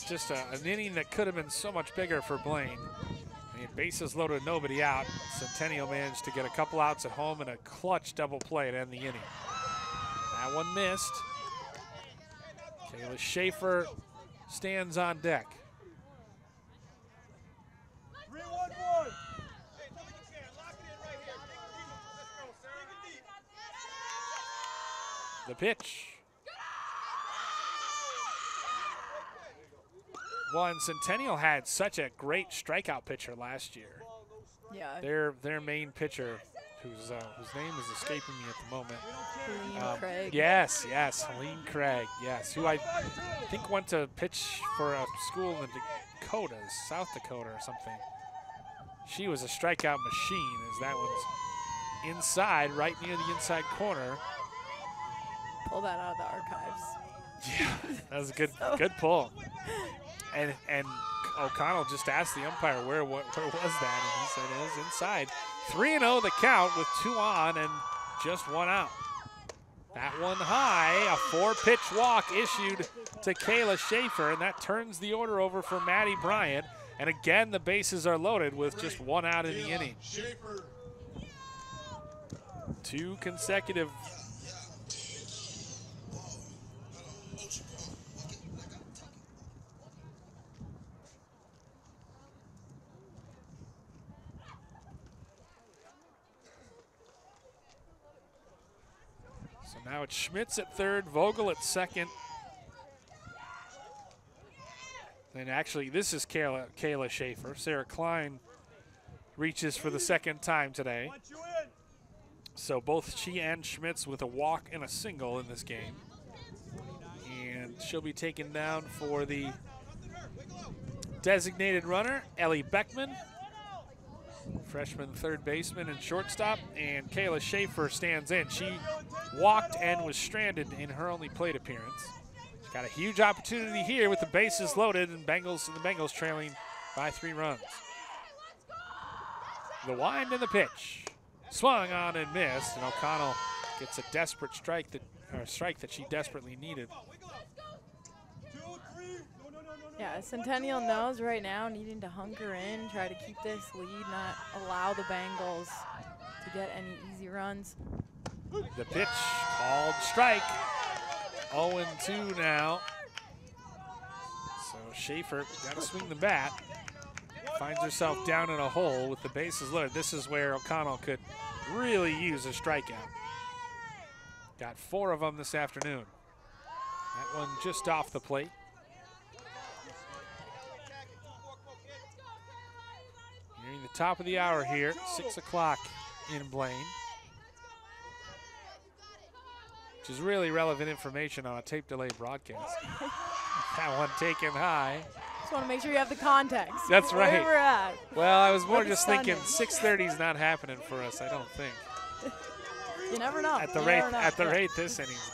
just an inning that could have been so much bigger for Blaine. And bases loaded, nobody out. Centennial managed to get a couple outs at home and a clutch double play to end the inning. That one missed. Kayla Schaefer stands on deck. 3-1-1. The pitch. Well, and Centennial had such a great strikeout pitcher last year. Yeah. Their main pitcher, whose name is escaping me at the moment. Helene Craig. Yes, Helene Craig. Yes, who I think went to pitch for a school in the Dakotas, South Dakota or something. She was a strikeout machine, as that one's inside, right near the inside corner. Pull that out of the archives. Yeah, that was a good pull. And O'Connell just asked the umpire where was that, and he said it was inside. 3-0 the count with 2 on and just 1 out. That one high, a 4-pitch walk issued to Kayla Schaefer, and that turns the order over for Maddie Bryant. And again, the bases are loaded with just 1 out in the inning. 2 consecutive. So now it's Schmitz at third, Vogel at second. And actually, this is Kayla Schaefer. Sarah Klein reaches for the second time today. So both she and Schmitz with a walk and a single in this game. And she'll be taken down for the designated runner, Ellie Beckman, freshman third baseman and shortstop. And Kayla Schaefer stands in. She walked and was stranded in her only plate appearance. Got a huge opportunity here with the bases loaded and the Bengals trailing by 3 runs. The wind and the pitch. Swung on and missed, and O'Connell gets a desperate strike that she desperately needed. Yeah, Centennial knows right now needing to hunker in, try to keep this lead, not allow the Bengals to get any easy runs. The pitch called strike. 0-2 now. So Schaefer got to swing the bat. Finds herself down in a hole with the bases loaded. This is where O'Connell could really use a strikeout. Got 4 of them this afternoon. That one just off the plate. Nearing the top of the hour here, 6 o'clock in Blaine. Which is really relevant information on a tape delay broadcast. That one taken high. Just want to make sure you have the context. That's right. Where we're at. Well, I was more just thinking 6:30 is not happening for us, I don't think. You never know. At the rate this inning's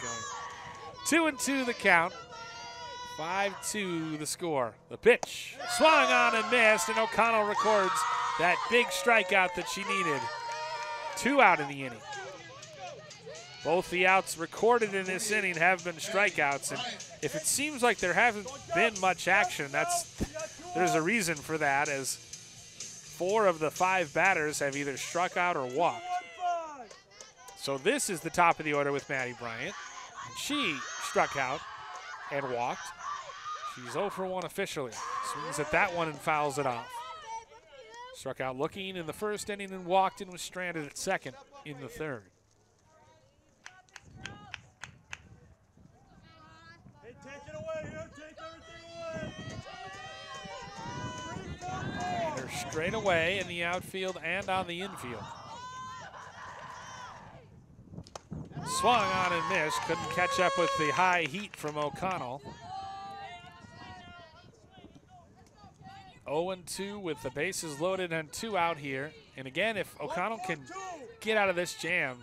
going. 2-2 the count. 5-2 the score. The pitch swung on and missed, and O'Connell records that big strikeout that she needed. 2 out in the inning. Both the outs recorded in this inning have been strikeouts, and if it seems like there hasn't been much action, there's a reason for that, as 4 of the 5 batters have either struck out or walked. So this is the top of the order with Maddie Bryant. And she struck out and walked. She's 0 for 1 officially. Swings at that one and fouls it off. Struck out looking in the first inning and walked and was stranded at second in the third. Straight away in the outfield and on the infield. Swung on and missed. Couldn't catch up with the high heat from O'Connell. 0-2 with the bases loaded and 2 out here. And again, if O'Connell can get out of this jam,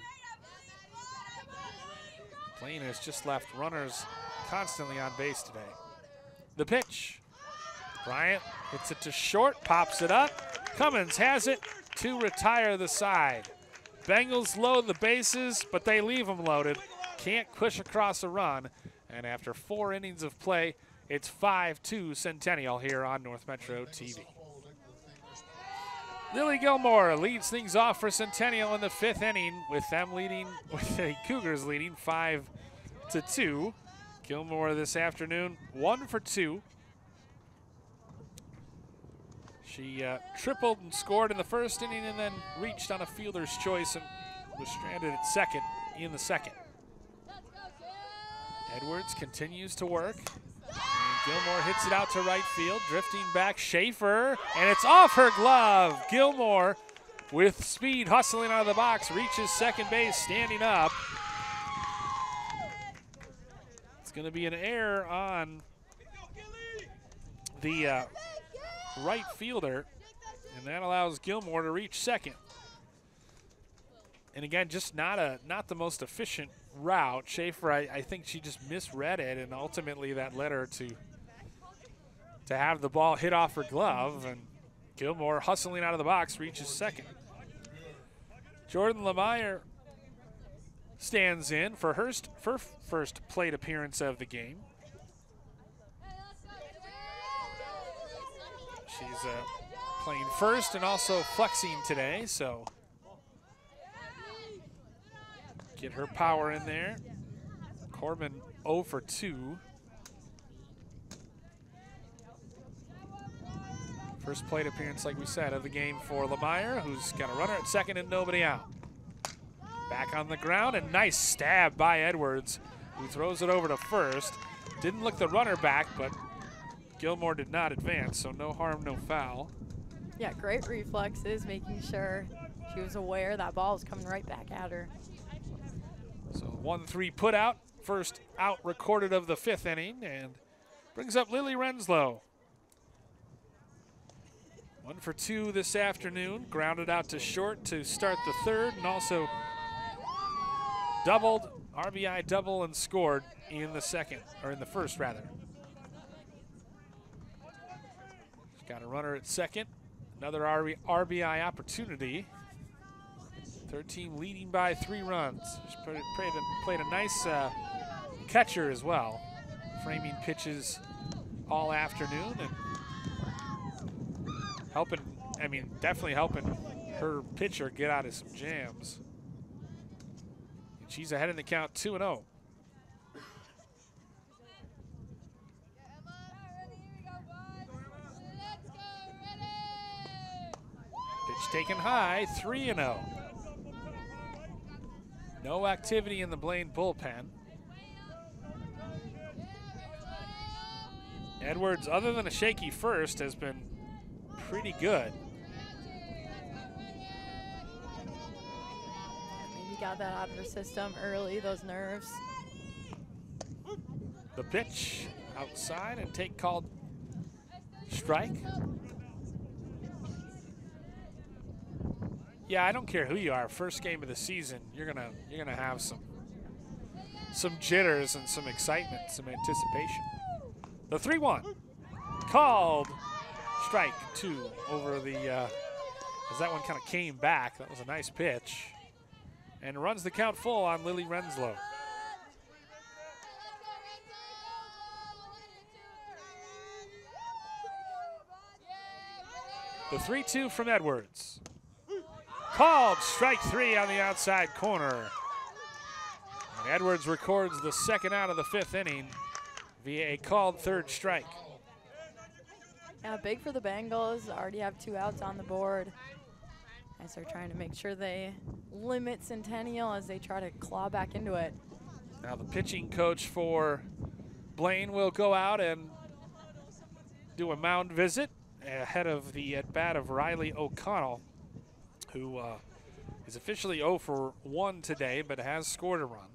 Blaine has just left runners constantly on base today. The pitch. Bryant hits it to short, pops it up. Cummins has it to retire the side. Bengals load the bases, but they leave them loaded. Can't push across a run. And after 4 innings of play, it's 5-2 Centennial here on North Metro TV. Lily Gilmore leads things off for Centennial in the 5th inning, with the Cougars leading 5-2. Gilmore this afternoon 1 for 2. She tripled and scored in the first inning and then reached on a fielder's choice and was stranded at second in the second. Edwards continues to work. And Gilmore hits it out to right field, drifting back Schaefer, and it's off her glove. Gilmore, with speed, hustling out of the box, reaches second base, standing up. It's going to be an error on the right fielder, and that allows Gilmore to reach second. And again, just not the most efficient route. Schaefer, I think she just misread it, and ultimately that led her to have the ball hit off her glove, and Gilmore, hustling out of the box, reaches second. Jordan Lemire stands in for her first plate appearance of the game. She's playing first and also flexing today, so get her power in there. Corbin 0 for 2. First plate appearance, like we said, of the game for Lemire, who's got a runner at second and nobody out. Back on the ground, and nice stab by Edwards, who throws it over to first. Didn't look the runner back, but Gilmore did not advance, so no harm, no foul. Yeah, great reflexes, making sure she was aware that ball was coming right back at her. So 1-3 put out, first out recorded of the 5th inning, and brings up Lily Renslow. 1 for 2 this afternoon, grounded out to short to start the 3rd, and also doubled, RBI double, and scored in the 2nd, or in the 1st rather. She's got a runner at 2nd, another RBI opportunity. 3rd team leading by 3 runs. She played a nice catcher as well, framing pitches all afternoon and helping, definitely helping her pitcher get out of some jams. And she's ahead in the count 2-0. Pitch taken high, 3-0. No activity in the Blaine bullpen. Edwards, other than a shaky first, has been pretty good. Maybe got that out of her system early, those nerves. The pitch outside and take called strike. Yeah, I don't care who you are. First game of the season, you're gonna have some jitters and some excitement, some anticipation. The 3-1 called strike 2 over the as that one kind of came back. That was a nice pitch, and runs the count full on Lily Renslow. The 3-2 from Edwards. Called strike 3 on the outside corner. And Edwards records the 2nd out of the 5th inning via a called 3rd strike. Yeah, big for the Bengals. Already have 2 outs on the board as they're trying to make sure they limit Centennial as they try to claw back into it. Now the pitching coach for Blaine will go out and do a mound visit ahead of the at-bat of Riley O'Connell, who is officially 0 for 1 today, but has scored a run.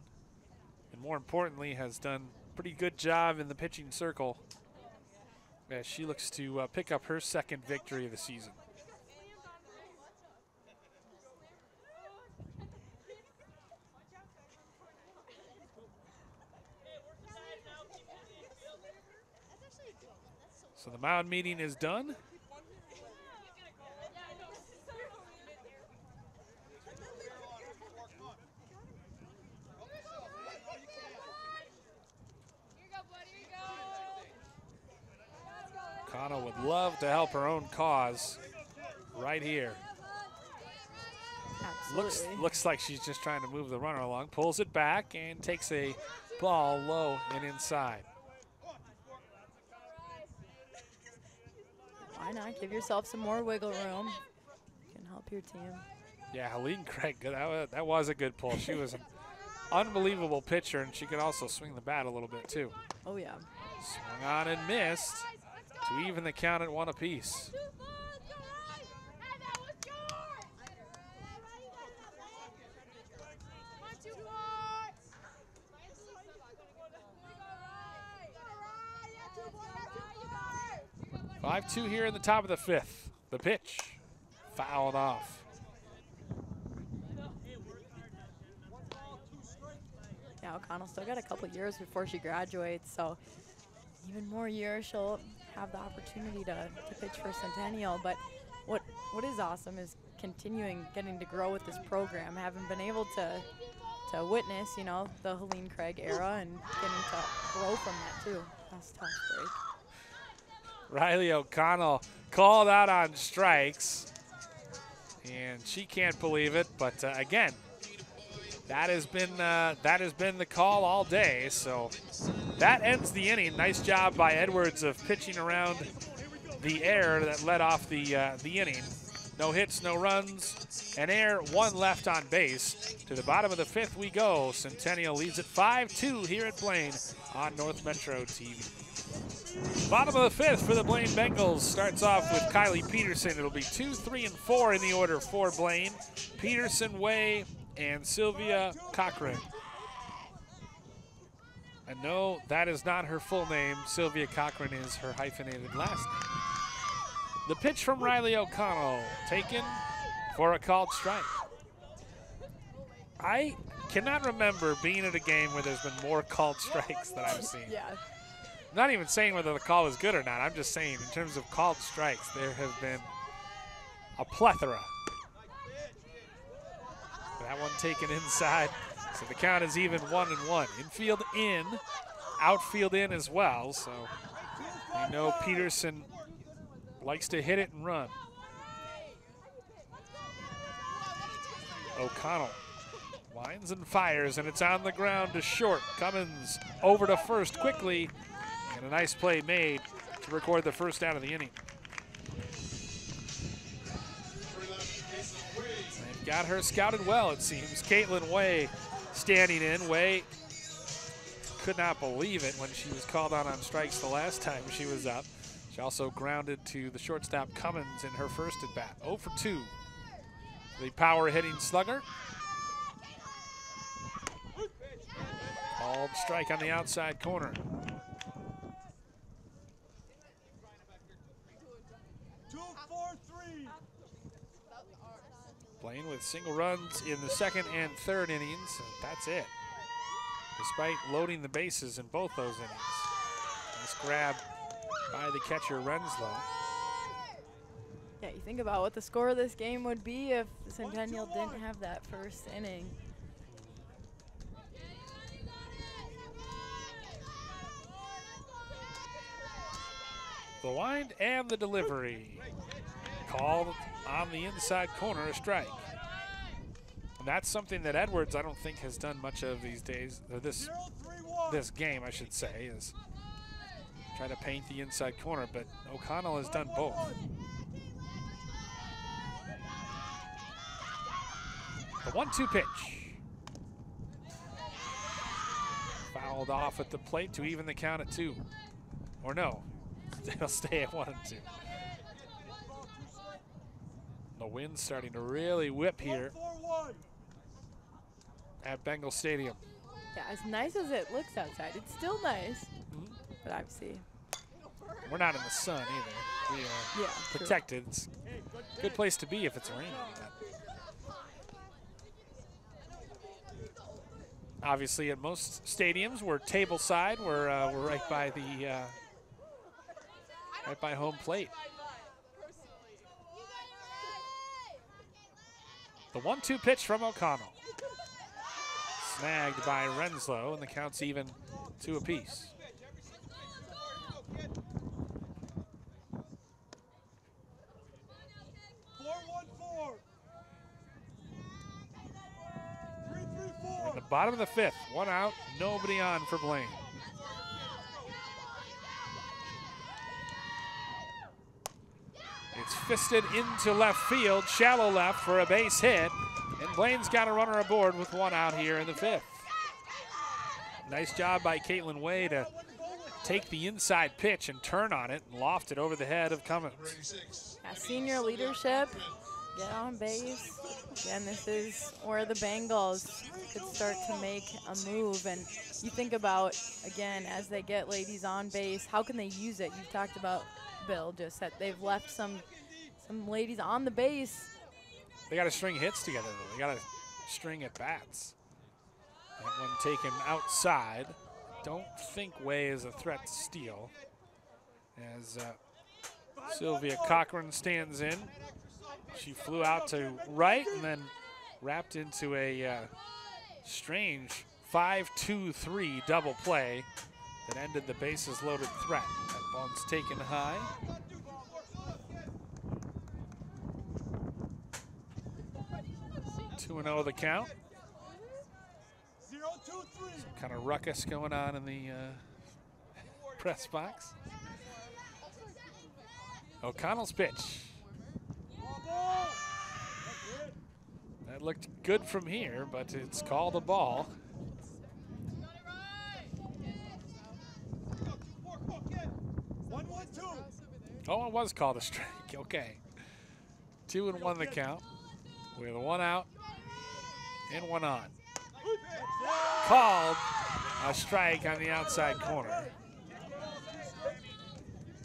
And more importantly, has done a pretty good job in the pitching circle as she looks to pick up her 2nd victory of the season. So the mound meeting is done. O'Connell would love to help her own cause right here. Absolutely. Looks like she's just trying to move the runner along. Pulls it back and takes a ball low and inside. Why not? Give yourself some more wiggle room. Can help your team. Yeah, Helene Craig, that was a good pull. She was an unbelievable pitcher, and she could also swing the bat a little bit, too. Oh, yeah. Swung on and missed to even the count at 1 apiece. Five-2 here in the top of the 5th. The pitch fouled off. Yeah, O'Connell still got a couple years before she graduates, so even more years she'll have the opportunity to pitch for Centennial. But what is awesome is continuing getting to grow with this program, having been able to witness, you know, the Helene Craig era and getting to grow from that too. That's a tough break. Riley O'Connell called out on strikes, and she can't believe it. But again, that has been the call all day. So that ends the inning. Nice job by Edwards of pitching around the air that led off the inning. No hits, no runs, an error, 1 left on base. To the bottom of the 5th we go. Centennial leads at 5-2 here at Blaine on North Metro TV. Bottom of the 5th for the Blaine Bengals starts off with Kylie Peterson. It'll be 2, 3, and 4 in the order for Blaine. Peterson, Way, and Sylvia Cochran. And no, that is not her full name. Sylvia Cochran is her hyphenated last name. The pitch from Riley O'Connell, taken for a called strike. I cannot remember being at a game where there's been more called strikes that I've seen. Yeah. I'm not even saying whether the call was good or not. I'm just saying in terms of called strikes, there have been a plethora. That one taken inside, so the count is even 1-1. Infield in, outfield in as well, so we know Peterson likes to hit it and run. O'Connell winds and fires, and it's on the ground to short. Cummins over to first quickly, and a nice play made to record the first out of the inning. They've got her scouted well, it seems. Caitlin Way standing in. Way could not believe it when she was called on strikes the last time she was up. She also grounded to the shortstop Cummins in her first at bat. 0 for 2. The power hitting slugger. Called strike on the outside corner. 2-4-3. Blaine with single runs in the 2nd and 3rd innings. That's it. Despite loading the bases in both those innings. Nice grab by the catcher Renslow. Yeah, you think about what the score of this game would be if Centennial didn't have that first inning. The wind and the delivery. Called on the inside corner, a strike. And that's something that Edwards, I don't think, has done much of these days, or this game, I should say, is try to paint the inside corner, but O'Connell has done both. The 1-2 pitch. Fouled off at the plate to even the count at 2. Or no, they'll stay at 1 and 2. The wind's starting to really whip here at Bengal Stadium. Yeah, as nice as it looks outside, it's still nice. But obviously, we're not in the sun either. We are protected. It's a good place to be if it's raining. Obviously, at most stadiums, we're table side. We're right by the right by home plate. The 1-2 pitch from O'Connell. Snagged by Renslow, and the count's even 2 apiece. In the bottom of the 5th, 1 out, nobody on for Blaine. It's fisted into left field, shallow left for a base hit. And Blaine's got a runner aboard with one out here in the 5th. Nice job by Caitlin Way to take the inside pitch and turn on it and loft it over the head of Cummins. Yeah, senior leadership, get on base. Again, this is where the Bengals could start to make a move. And you think about, again, as they get ladies on base, how can they use it? You've talked about, Bill, just that they've left some ladies on the base. They got to string hits together, though. They got to string at bats. That one taken outside. Don't think Way is a threat to steal. As Sylvia Cochran stands in. She flew out to right and then wrapped into a strange 5-2-3 double play that ended the bases loaded threat. That ball's taken high. Two 2-0 the count. Some kind of ruckus going on in the press box. O'Connell's pitch. That looked good from here, but it's called a ball. Oh, it was called a strike. Okay. 2-1 the count. With one out and one on. Called a strike on the outside corner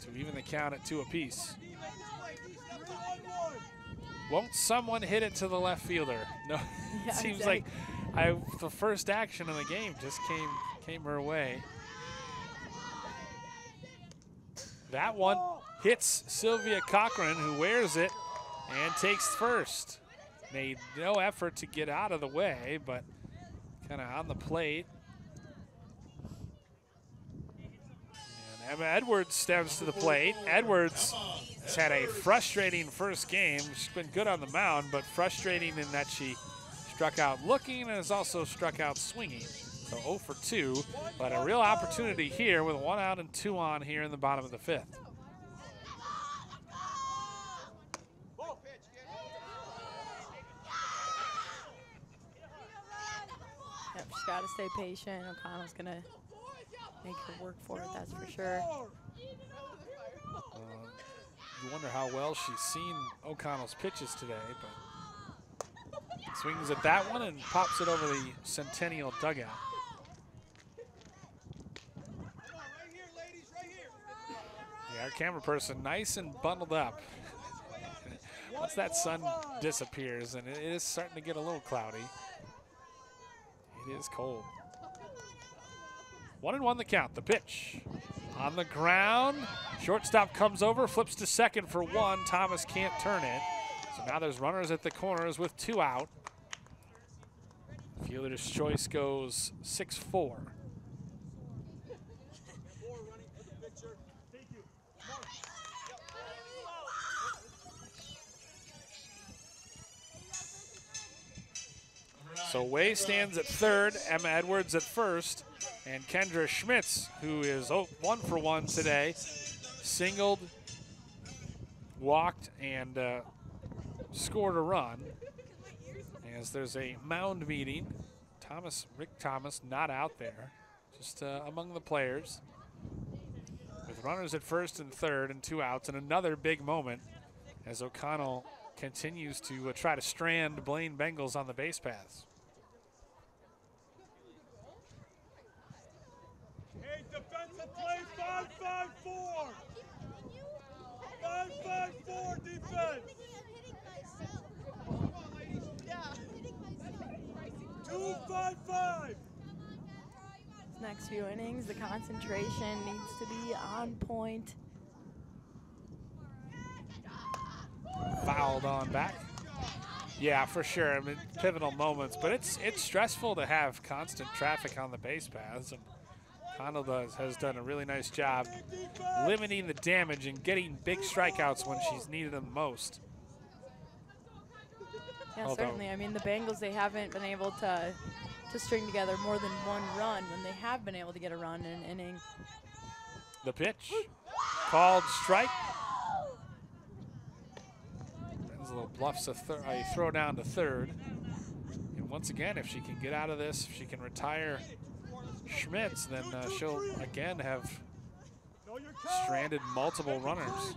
to even the count at 2 apiece. Won't someone hit it to the left fielder? No, it Yeah, seems exactly. like the first action of the game just came her way. That one hits Sylvia Cochran, who wears it and takes first. Made no effort to get out of the way, but kind of on the plate. And Emma Edwards steps to the plate. Edwards has had a frustrating first game. She's been good on the mound, but frustrating in that she struck out looking and has also struck out swinging. So 0 for 2, but a real opportunity here with 1 out and 2 on here in the bottom of the 5th. Yep, she's got to stay patient. O'Connell's going to make her work for it, that's for sure. You wonder how well she's seen O'Connell's pitches today, but swings at that one and pops it over the Centennial dugout. Yeah, our camera person nice and bundled up. Once that sun disappears, and it is starting to get a little cloudy. It is cold. 1-1 the count, the pitch. On the ground, shortstop comes over, flips to second for 1. Thomas can't turn it. So now there's runners at the corners with 2 out. Fielder's choice goes 6-4. So Way stands at third, Emma Edwards at first, and Kendra Schmitz, who is 1 for 1 today, singled, walked, and scored a run. As there's a mound meeting, Rick Thomas not out there, just among the players. With runners at first and third and 2 outs, and another big moment as O'Connell continues to try to strand Blaine Bengals on the base paths. Hey, defensive play, 5-5-4. 5-5-4 defense. 2-5-5. Next few innings, the concentration needs to be on point. Fouled on back. Yeah, for sure. I mean, pivotal moments, but it's stressful to have constant traffic on the base paths, and Connell has done a really nice job limiting the damage and getting big strikeouts when she's needed them most. Yeah, certainly. I mean, the Bengals, they haven't been able to string together more than 1 run when they have been able to get a run in an inning. The pitch, called strike. Renslow bluffs a throw down to third. And once again, if she can get out of this, if she can retire Schmitz, then she'll again have stranded multiple runners.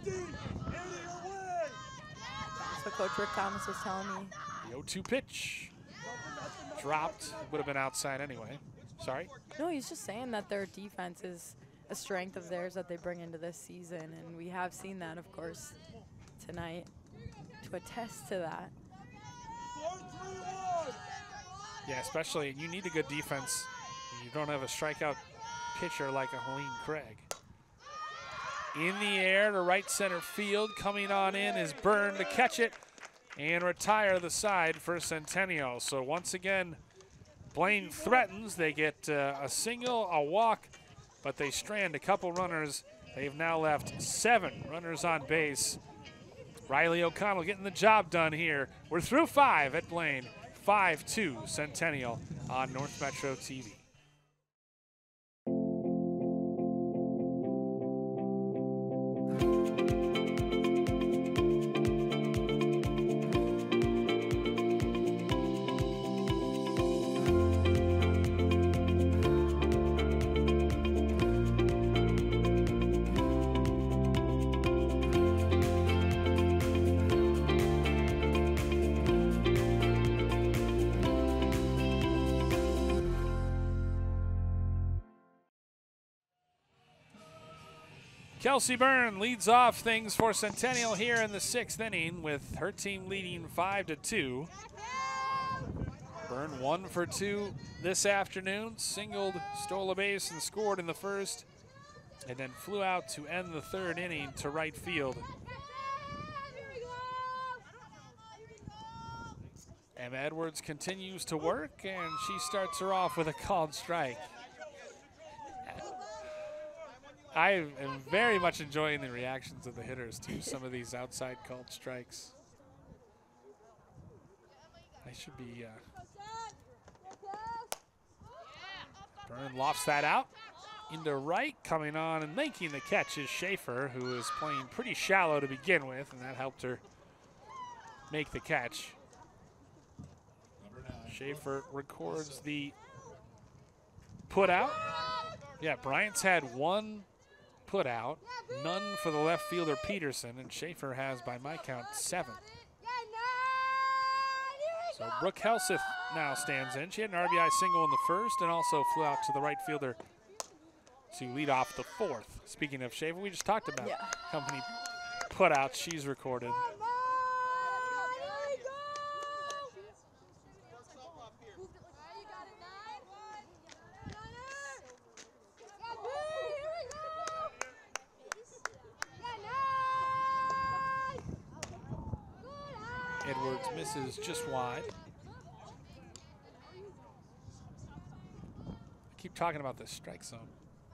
So Coach Rick Thomas was telling me. The 0-2 pitch. Dropped. Would have been outside anyway. Sorry? No, he's just saying that their defense is a strength of theirs that they bring into this season. And we have seen that, of course, tonight to attest to that. Yeah, especially you need a good defense. You don't have a strikeout pitcher like a Helene Craig. In the air to right center field. Coming on in is Byrne to catch it and retire the side for Centennial. So once again, Blaine threatens. They get a single, a walk, but they strand a couple runners. They've now left 7 runners on base. Riley O'Connell getting the job done here. We're through 5 at Blaine. 5-2 Centennial on North Metro TV. Kelsey Byrne leads off things for Centennial here in the 6th inning with her team leading 5-2. Byrne 1 for 2 this afternoon, singled, stole a base, and scored in the first, and then flew out to end the 3rd inning to right field. Emma Edwards continues to work, and she starts her off with a called strike. I am very much enjoying the reactions of the hitters to some of these outside called strikes. I should be. Byrne lofts that out into right. Coming on and making the catch is Schaefer, who is playing pretty shallow to begin with, and that helped her make the catch. Schaefer records the put out. Yeah, Bryant's had 1 put out, none for the left fielder Peterson, and Schaefer has, by my count, 7. So Brooke Helseth now stands in. She had an RBI single in the first and also flew out to the right fielder to lead off the 4th. Speaking of Schaefer, we just talked about how many put-outs she's recorded. Edwards misses just wide. I keep talking about the strike zone,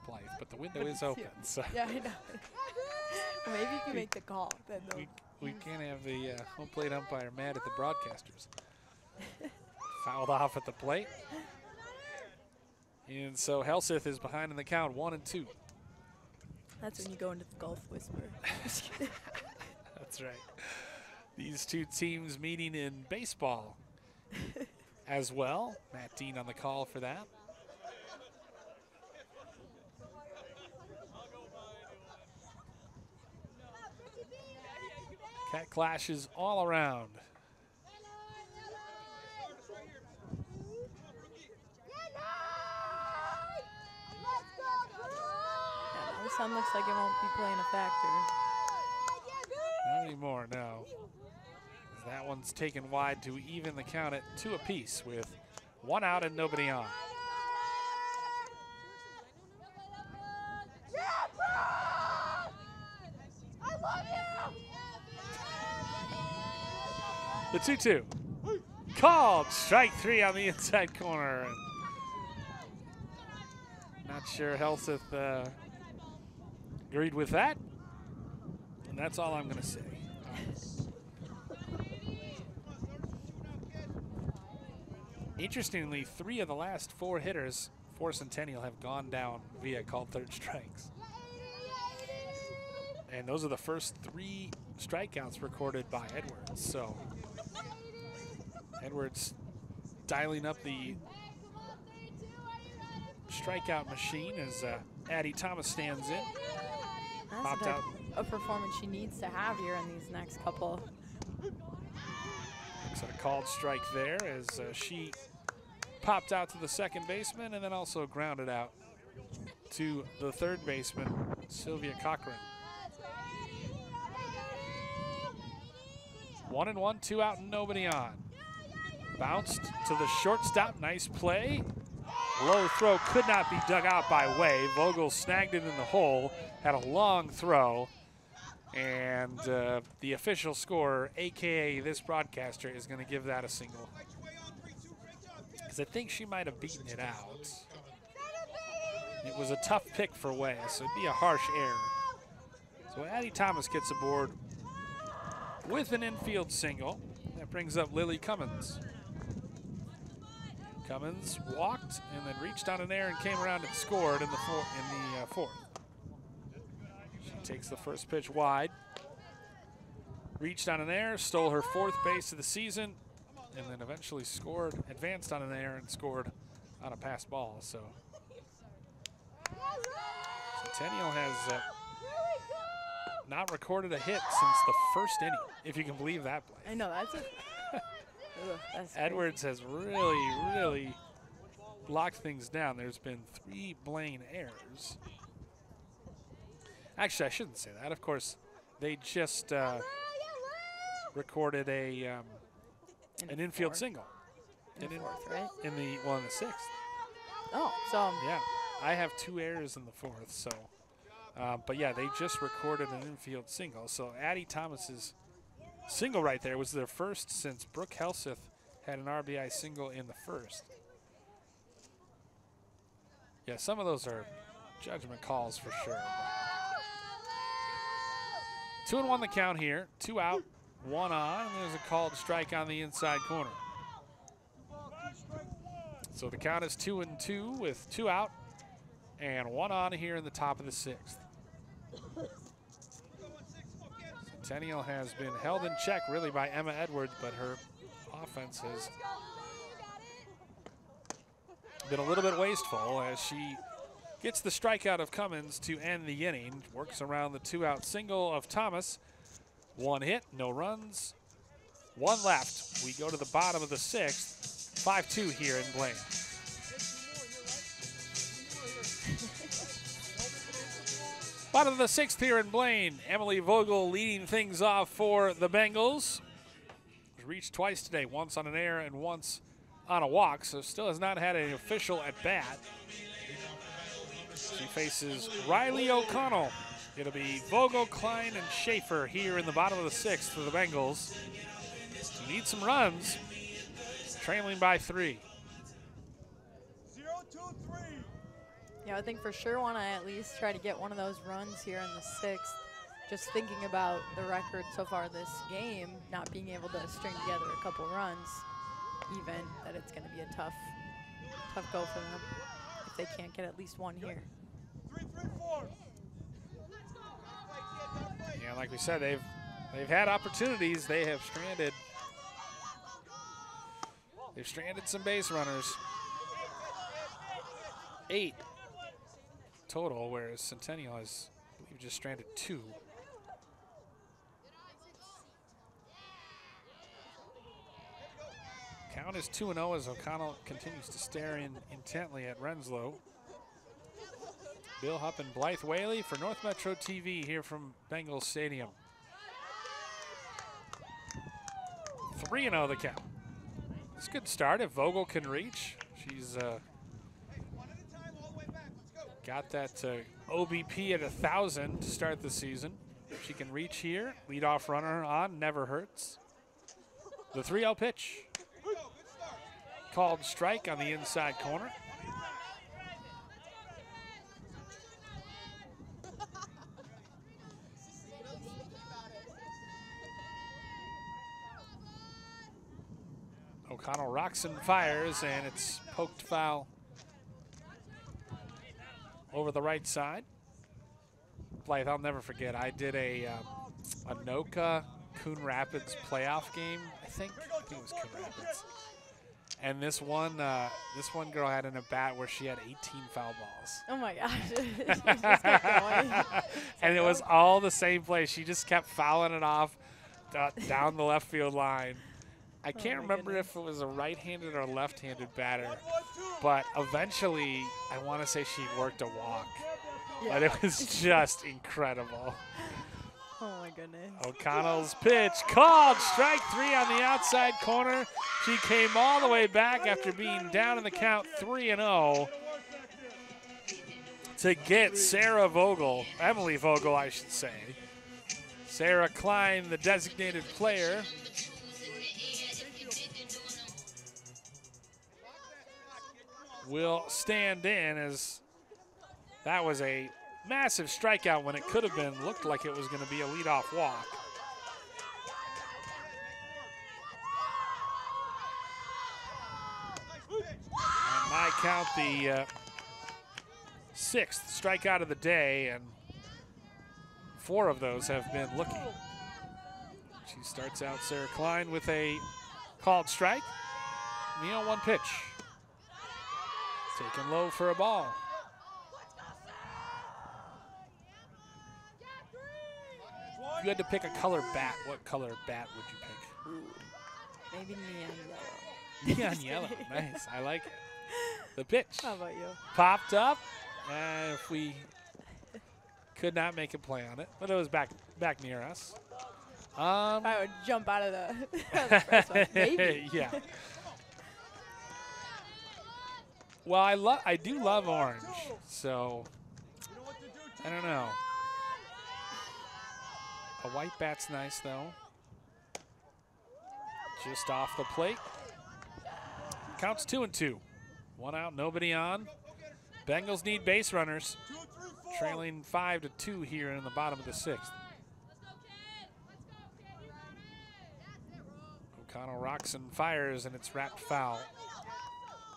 Blythe, but the window is open. So Yeah, I know. Maybe you can make the call. Then we can't have the home plate umpire mad at the broadcasters. Fouled off at the plate. And so Helseth is behind in the count, 1-2. That's when you go into the golf whisper. That's right. These two teams meeting in baseball as well. Matt Dean on the call for that. Cat clashes all around. Yeah, the sun looks like it won't be playing a factor. Not anymore, no. That one's taken wide to even the count at 2 apiece with 1 out and nobody on. The 2-2. Called strike 3 on the inside corner. Not sure Helseth agreed with that. And that's all I'm going to say. Interestingly, 3 of the last 4 hitters for Centennial have gone down via called 3rd strikes. And those are the first 3 strikeouts recorded by Edwards. So Edwards dialing up the strikeout machine as Addie Thomas stands in. That's Popped the out. type of performance she needs to have here in these next couple. Looks at a called strike there as she popped out to the second baseman and then also grounded out to the third baseman, Sylvia Cochran. 1-1, 2 out, and nobody on. Bounced to the shortstop, nice play. Low throw could not be dug out by Way. Vogel snagged it in the hole, had a long throw, and the official scorer, AKA this broadcaster, is going to give that a single. Because I think she might have beaten it out. It was a tough pick for Way, so it'd be a harsh error. So Addie Thomas gets aboard with an infield single. That brings up Lily Cummins. Cummins walked and then reached on an air and came around and scored in the fourth. She takes the first pitch wide. Reached on an air, stole her 4th base of the season, and then eventually scored, advanced on an air and scored on a pass ball. So Centennial has not recorded a hit since the first inning, if you can believe that play. I know, that's a... That's Edwards has really locked things down. There's been 3 Blaine errors. Actually, I shouldn't say that. Of course, they just recorded an infield single. In the fourth, right? In the 6th. Oh, so... Yeah, I have 2 errors in the 4th. So, but yeah, they just recorded an infield single. So Addie Thomas's single right there was their first since Brooke Helseth had an RBI single in the 1st. Yeah, some of those are judgment calls for sure. 2-1 the count here. 2 out, 1 on, and there's a called strike on the inside corner. So the count is 2-2 with 2 out and 1 on here in the top of the 6th. Centennial has been held in check really by Emma Edwards, but her offense has been a little bit wasteful as she gets the strikeout of Cummins to end the inning. Works around the 2-out single of Thomas. 1 hit, no runs, 1 left. We go to the bottom of the 6th, 5-2 here in Blaine. Bottom of the 6th here in Blaine. Emily Vogel leading things off for the Bengals. Reached twice today, once on an air and once on a walk, so still has not had an official at bat. She faces Riley O'Connell. It'll be Vogel, Klein, and Schaefer here in the bottom of the 6th for the Bengals. Who need some runs, trailing by 3. 0-2-3. Yeah, I think for sure want to at least try to get one of those runs here in the 6th. Just thinking about the record so far this game, not being able to string together a couple runs, even, that it's going to be a tough go for them if they can't get at least 1 here. 3-3-4. Yeah, like we said, they've had opportunities. They have stranded. They've stranded some base runners. 8 total, whereas Centennial has, I believe, just stranded 2. Count is 2-0 as O'Connell continues to stare in intently at Renslow. Bill Hupp and Blythe Whaley for North Metro TV here from Bengals Stadium. 3-0 the count. It's a good start if Vogel can reach. She's got that OBP at 1,000 to start the season. If she can reach here, leadoff runner on, never hurts. The 3-0 pitch. Called strike on the inside corner. O'Connell rocks and fires, and it's poked foul over the right side. Blythe, I'll never forget. I did a Anoka Coon Rapids playoff game. I think it was Coon Rapids. And this one girl had an at bat where she had 18 foul balls. Oh my gosh! She just kept going. And it was all the same play. She just kept fouling it off down the left field line. I can't remember if it was a right-handed or left-handed batter, but eventually I want to say she worked a walk. Yeah. But it was just incredible. Oh my goodness. O'Connell's pitch called, strike 3 on the outside corner. She came all the way back after being down in the count 3-0 to get Emily Vogel, I should say. Sarah Klein, the designated player. Will stand in, as that was a massive strikeout when it could have been. Looked like it was going to be a leadoff walk. On my count, the 6th strikeout of the day, and 4 of those have been looking. She starts out, Sarah Klein, with a called strike. The 0-1 pitch. Taken low for a ball. If you had to pick a color bat, what color bat would you pick? Ooh, maybe neon yellow. Neon yellow. Nice. I like it. The pitch. How about you? Popped up. If we could not make a play on it, but it was back near us. I would jump out of the first one. Maybe. Yeah. Well, I do love orange, so I don't know. A white bat's nice, though. Just off the plate. Counts 2-2. 1 out, nobody on. Bengals need base runners. Trailing 5-2 here in the bottom of the 6th. O'Connell rocks and fires, and it's wrapped foul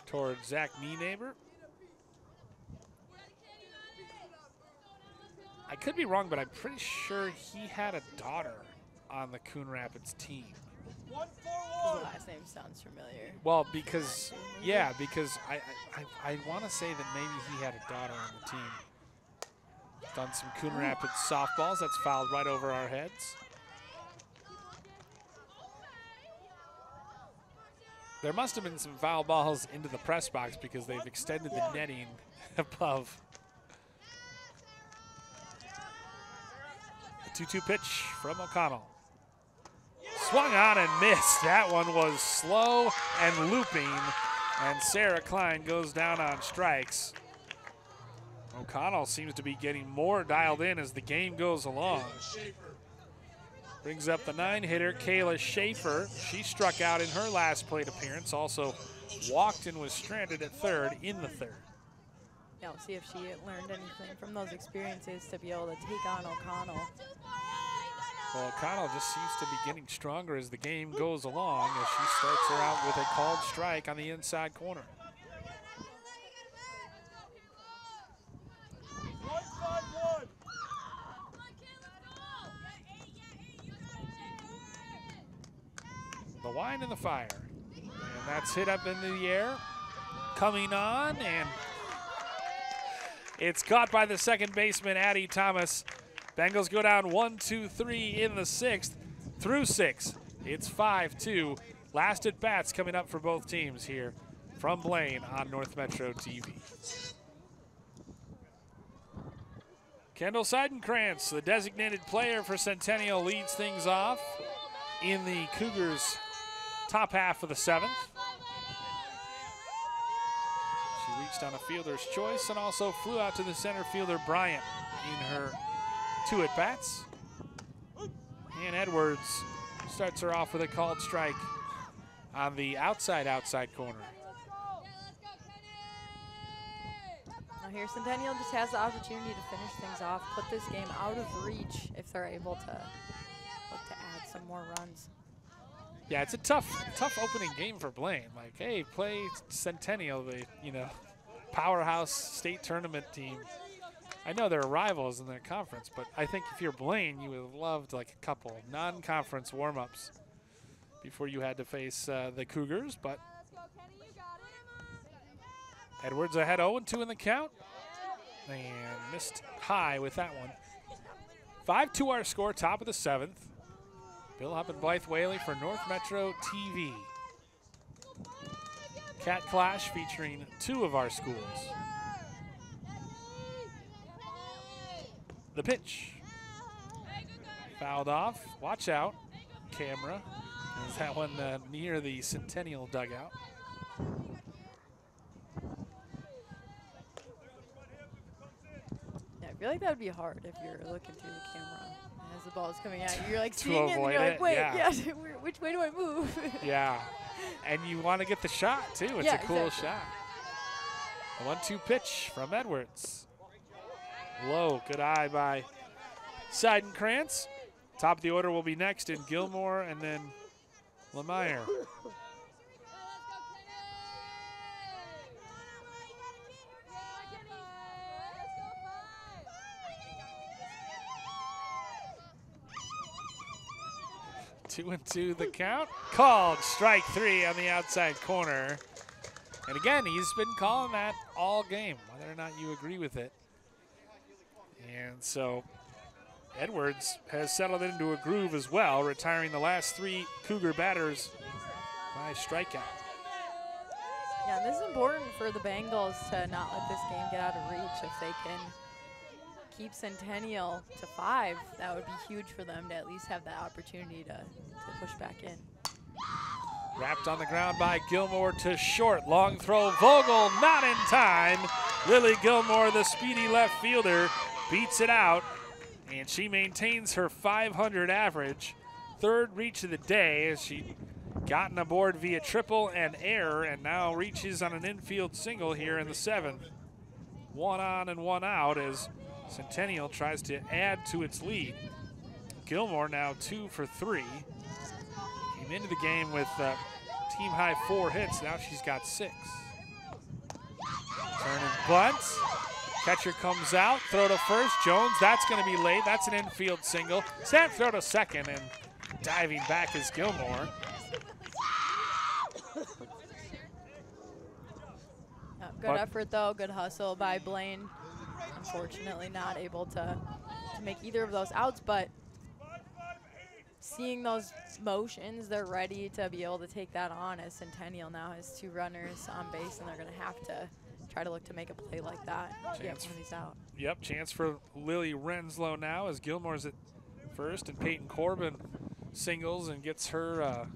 towards Zach Neighbor. I could be wrong, but I'm pretty sure he had a daughter on the Coon Rapids team. His last name sounds familiar. Well, because I want to say that maybe he had a daughter on the team. Done some Coon Rapids softballs. That's fouled right over our heads. There must have been some foul balls into the press box because they've extended the netting above. The 2-2 pitch from O'Connell. Swung on and missed. That one was slow and looping, and Sarah Klein goes down on strikes. O'Connell seems to be getting more dialed in as the game goes along. Brings up the 9-hitter, Kayla Schaefer. She struck out in her last plate appearance, also walked and was stranded at third in the 3rd. Yeah, we'll see if she learned anything from those experiences to be able to take on O'Connell. Well, O'Connell just seems to be getting stronger as the game goes along, as she starts her out with a called strike on the inside corner. The wine and the fire. And that's hit up into the air. Coming on, and it's caught by the second baseman, Addie Thomas. Bengals go down 1-2-3 in the 6th. Through 6, it's 5-2. Last at bats coming up for both teams here from Blaine on North Metro TV. Kendall Seidenkrantz, the designated player for Centennial, leads things off in the Cougars' top half of the 7th. She reached on a fielder's choice and also flew out to the center fielder, Bryant, in her 2 at-bats. And Edwards starts her off with a called strike on the outside corner. Now here, Centennial just has the opportunity to finish things off, put this game out of reach if they're able to look to add some more runs. Yeah, it's a tough opening game for Blaine. Like, hey, play Centennial, the powerhouse state tournament team. I know they're rivals in their conference, but I think if you're Blaine, you would have loved like a couple non-conference warm-ups before you had to face the Cougars. But Edwards ahead 0-2 in the count, and missed high with that one. 5-2 our score, top of the 7th. Bill Hupp and Blythe Whaley for North Metro TV. Cat Clash featuring 2 of our schools. The pitch. Fouled off. Watch out, camera. Is that one near the Centennial dugout? Yeah, I feel like that would be hard if you're looking through the camera as the ball's coming at you. You're like seeing it, and you're like, wait, yeah, which way do I move? Yeah, and you want to get the shot too. It's a cool shot. A 1-2 pitch from Edwards. Low, good eye by Seidenkrantz. Top of the order will be next in Gilmore and then Lemire. 2-2 the count. Called strike 3 on the outside corner. And again, he's been calling that all game, whether or not you agree with it. And so Edwards has settled into a groove as well, retiring the last 3 Cougar batters by strikeout. Yeah, and this is important for the Bengals to not let this game get out of reach. If they can keep Centennial to 5, that would be huge for them to at least have that opportunity to push back in. Wrapped on the ground by Gilmore to short. Long throw, Vogel not in time. Lily Gilmore, the speedy left fielder, beats it out, and she maintains her 500 average. 3rd reach of the day as she gotten aboard via triple and error, and now reaches on an infield single here in the 7th. 1 on and 1 out as Centennial tries to add to its lead. Gilmore now 2 for 3. Came into the game with team high 4 hits. Now she's got 6. Turning bunt. Catcher comes out. Throw to first. Jones. That's going to be late. That's an infield single. Snap throw to second, and diving back is Gilmore. Good effort, though. Good hustle by Blaine. Unfortunately, not able to make either of those outs, but seeing those motions, they're ready to be able to take that on, as Centennial now has 2 runners on base, and they're going to have to try to look to make a play like that to get one of these out. Yep, chance for Lily Renslow now as Gilmore's at first, and Peyton Corbin singles and gets her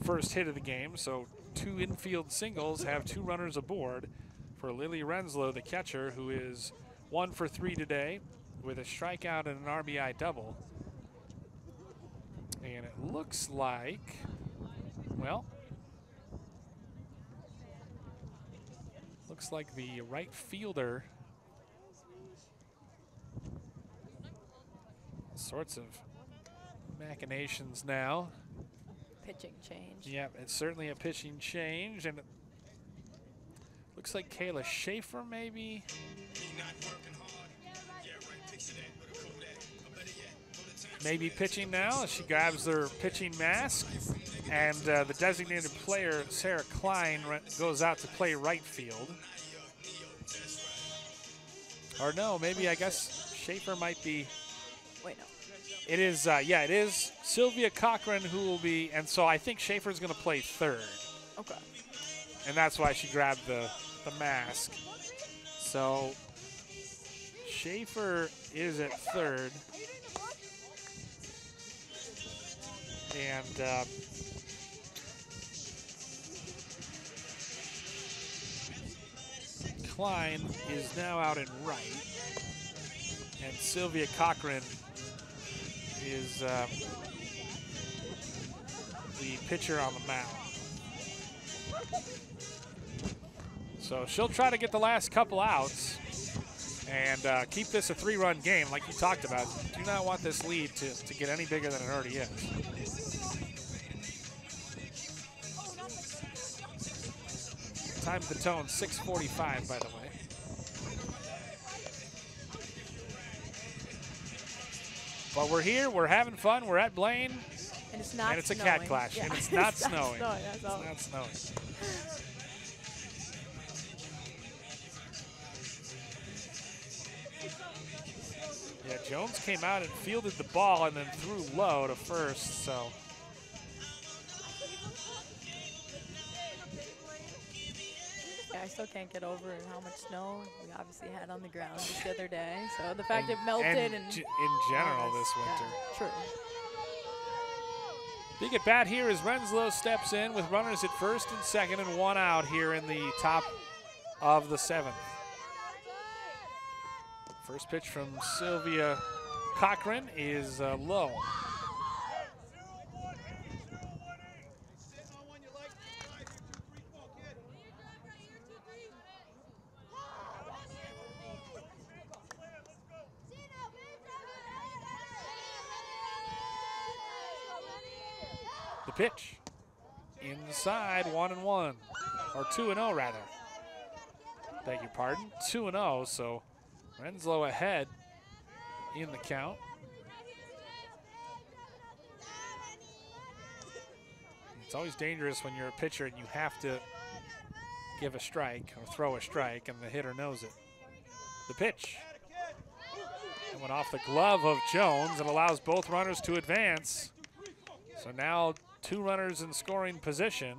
first hit of the game. So 2 infield singles have 2 runners aboard for Lily Renslow, the catcher, who is 1 for 3 today with a strikeout and an RBI double. And it looks like, well, looks like the right fielder, sorts of machinations now. Pitching change. Yep, it's certainly a pitching change, and it looks like Kayla Schaefer maybe. Maybe pitching now as she grabs their pitching mask, and the designated player, Sarah Klein, goes out to play right field. Or no, maybe I guess Schaefer might be. Wait, no. It is, yeah, it is Sylvia Cochran who will be, and so I think Schaefer's going to play 3rd. Okay. And that's why she grabbed the mask. So Schaefer is at 3rd. And Klein is now out in right. And Sylvia Cochran is the pitcher on the mound. So she'll try to get the last couple outs and keep this a 3-run game like you talked about. Do not want this lead to get any bigger than it already is. Time of the tone, 6:45, by the way. But we're here, we're having fun, we're at Blaine. And it's not And it's snowing. a cat clash, Yeah. and it's not snowing. That's all. It's not snowing. Yeah, Jones came out and fielded the ball and then threw low to first, so. Yeah, I still can't get over how much snow we obviously had on the ground just the other day. So the fact it melted and in general this winter. Yeah, true. Big at bat here as Renslow steps in with runners at first and second and one out here in the top of the seventh. First pitch from Sylvia Cochran is low. The pitch inside, 1-1, or 2-0 rather. Beg your pardon, 2-0. So Renslow ahead in the count. It's always dangerous when you're a pitcher and you have to give a strike or throw a strike and the hitter knows it. The pitch. It went off the glove of Jones and allows both runners to advance. So now 2 runners in scoring position,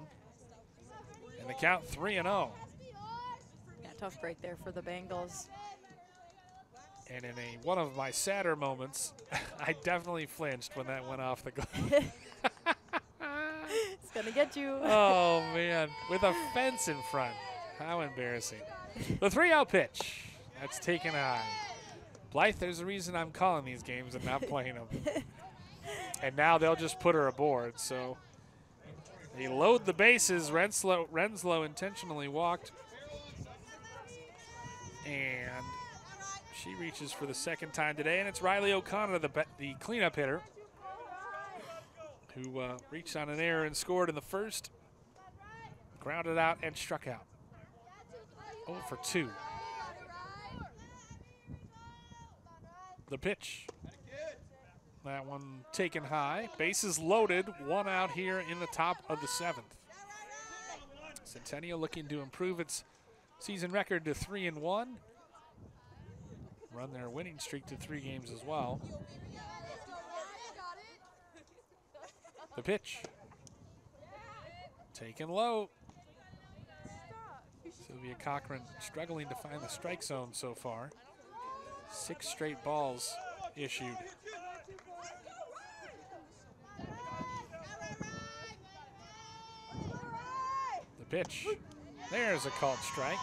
and the count 3-0. Yeah, tough break there for the Bengals. And in one of my sadder moments, I definitely flinched when that went off the glove. It's gonna get you. Oh man, with a fence in front. How embarrassing. The 3-0 pitch. That's taken high. Blythe, there's a reason I'm calling these games and not playing them. And now they'll just put her aboard. So they load the bases. Renslow intentionally walked. And she reaches for the second time today. And it's Riley O'Connor, the cleanup hitter, who reached on an error and scored in the first. Grounded out and struck out. 0 for 2. The pitch. That one taken high. Bases loaded. 1 out here in the top of the 7th. Centennial looking to improve its season record to 3-1. Run their winning streak to 3 games as well. The pitch. Taken low. Sylvia Cochran struggling to find the strike zone so far. 6 straight balls issued. The pitch. There's a called strike.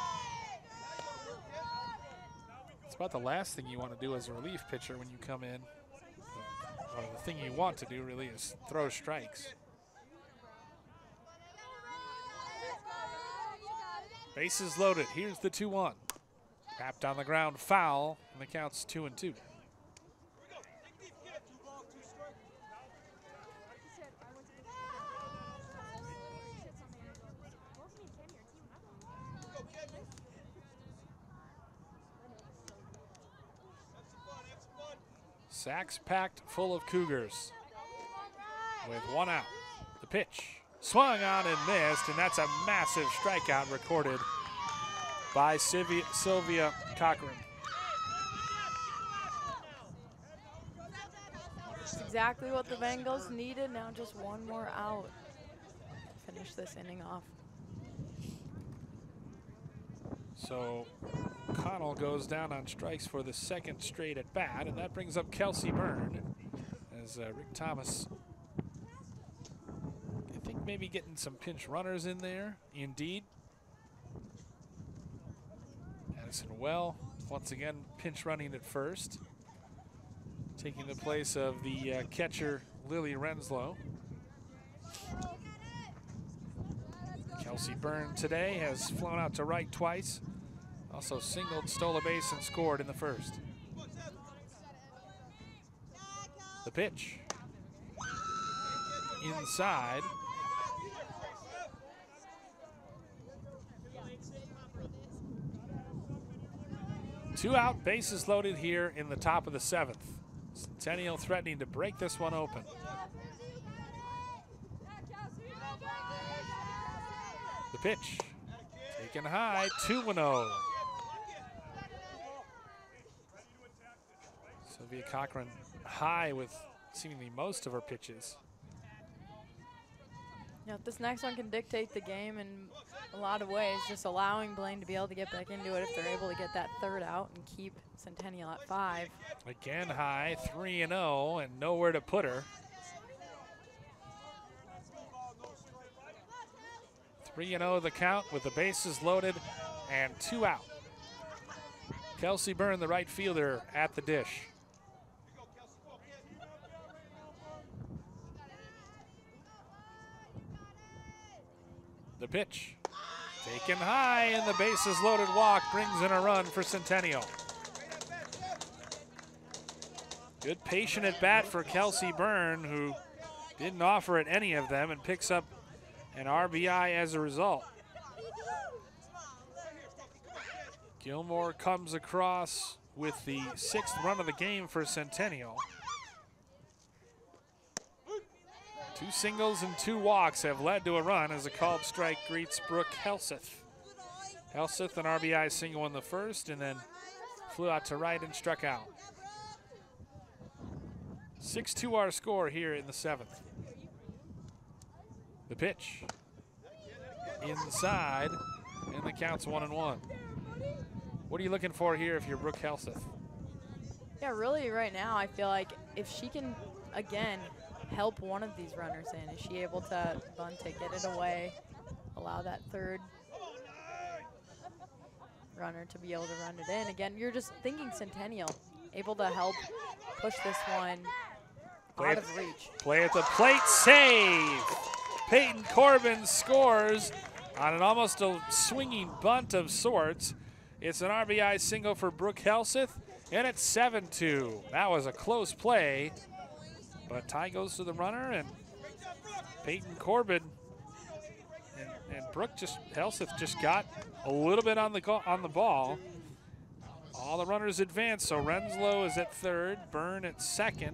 It's about the last thing you want to do as a relief pitcher when you come in. Well, the thing you want to do really is throw strikes. Bases loaded. Here's the 2-1. Wrapped on the ground, foul, and the count's 2-2. Sacks packed full of Cougars with 1 out. The pitch swung on and missed, and that's a massive strikeout recorded by Sylvia Cochran. That's exactly what the Bengals needed. Now just 1 more out to finish this inning off. So Connell goes down on strikes for the 2nd straight at bat, and that brings up Kelsey Byrne as Rick Thomas, I think, maybe getting some pinch runners in there. Indeed. Addison Well once again pinch running at first, taking the place of the catcher Lily Renslow. Kelsey Byrne today has flown out to right twice. Also singled, stole a base, and scored in the first. The pitch. Inside. Two out, bases loaded here in the top of the 7th. Centennial threatening to break this one open. The pitch, taken high, 2-0. Sylvia Cochran high with seemingly most of her pitches. Yeah, this next one can dictate the game in a lot of ways, just allowing Blaine to be able to get back into it if they're able to get that third out and keep Centennial at 5. Again high, 3-0, and nowhere to put her. 3-0 the count with the bases loaded and 2 out. Kelsey Byrne, the right fielder, at the dish. The pitch, taken high, and the bases loaded walk brings in a run for Centennial. Good patient at bat for Kelsey Byrne, who didn't offer at any of them and picks up an RBI as a result. Gilmore comes across with the 6th run of the game for Centennial. 2 singles and 2 walks have led to a run as a called strike greets Brooke Helseth. Helseth an RBI single in the first and then flew out to right and struck out. 6-2 our score here in the 7th. The pitch inside, and the count's 1-1. What are you looking for here if you're Brooke Helseth? Yeah, really right now I feel like if she can, again, help one of these runners in, is she able to bunt it, get it away, allow that third runner to be able to run it in. Again, you're just thinking Centennial, able to help push this one out of reach. Play at the plate, save! Peyton Corbin scores on an almost a swinging bunt of sorts. It's an RBI single for Brooke Helseth, and it's 7-2. That was a close play, but tie goes to the runner, and Peyton Corbin and Brooke Helseth just got a little bit on the ball. All the runners advance, so Renslow is at 3rd, Byrne at 2nd,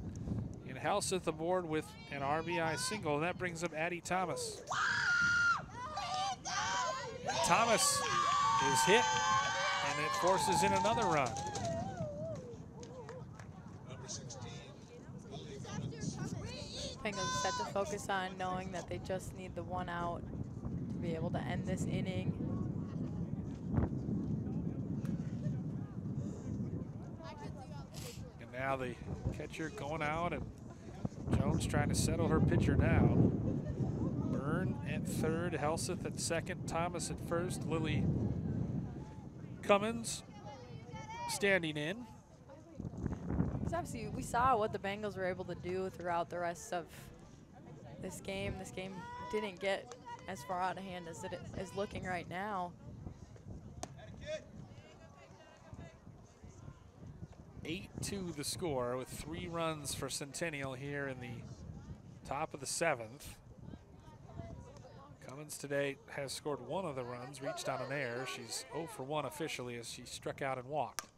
and Helseth aboard with an RBI single, and that brings up Addie Thomas. And Thomas is hit, and it forces in another run. Bengals set to focus on knowing that they just need the 1 out to be able to end this inning. And now the catcher going out, and Jones trying to settle her pitcher down. Byrne at 3rd, Helseth at 2nd, Thomas at 1st, Lily Cummins standing in. Obviously, we saw what the Bengals were able to do throughout the rest of this game. This game didn't get as far out of hand as it is looking right now. 8-2 the score with 3 runs for Centennial here in the top of the 7th. Cummins today has scored 1 of the runs, reached on an error. She's 0 for 1 officially as she struck out and walked.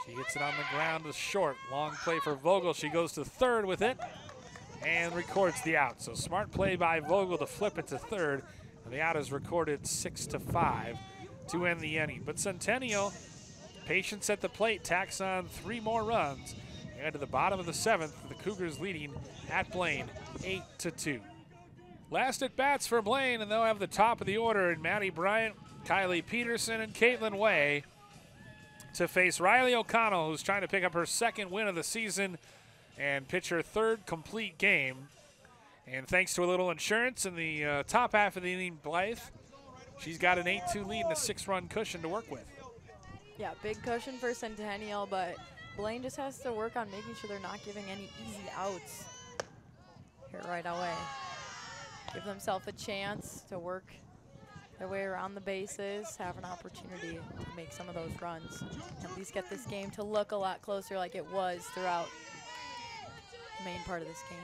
She hits it on the ground to short. Long play for Vogel. She goes to 3rd with it and records the out. So smart play by Vogel to flip it to 3rd. And the out is recorded 6-5 to end the inning. But Centennial, patience at the plate, tacks on 3 more runs. And to the bottom of the 7th, the Cougars leading at Blaine 8-2. Last at bats for Blaine, and they'll have the top of the order in Maddie Bryant, Kylie Peterson, and Caitlin Way to face Riley O'Connell, who's trying to pick up her 2nd win of the season and pitch her 3rd complete game. And thanks to a little insurance in the top half of the inning, Blythe, she's got an 8-2 lead and a 6-run cushion to work with. Yeah, big cushion for Centennial, but Blaine just has to work on making sure they're not giving any easy outs here right away. Give themselves a chance to work their way around the bases, have an opportunity to make some of those runs, at least get this game to look a lot closer like it was throughout the main part of this game.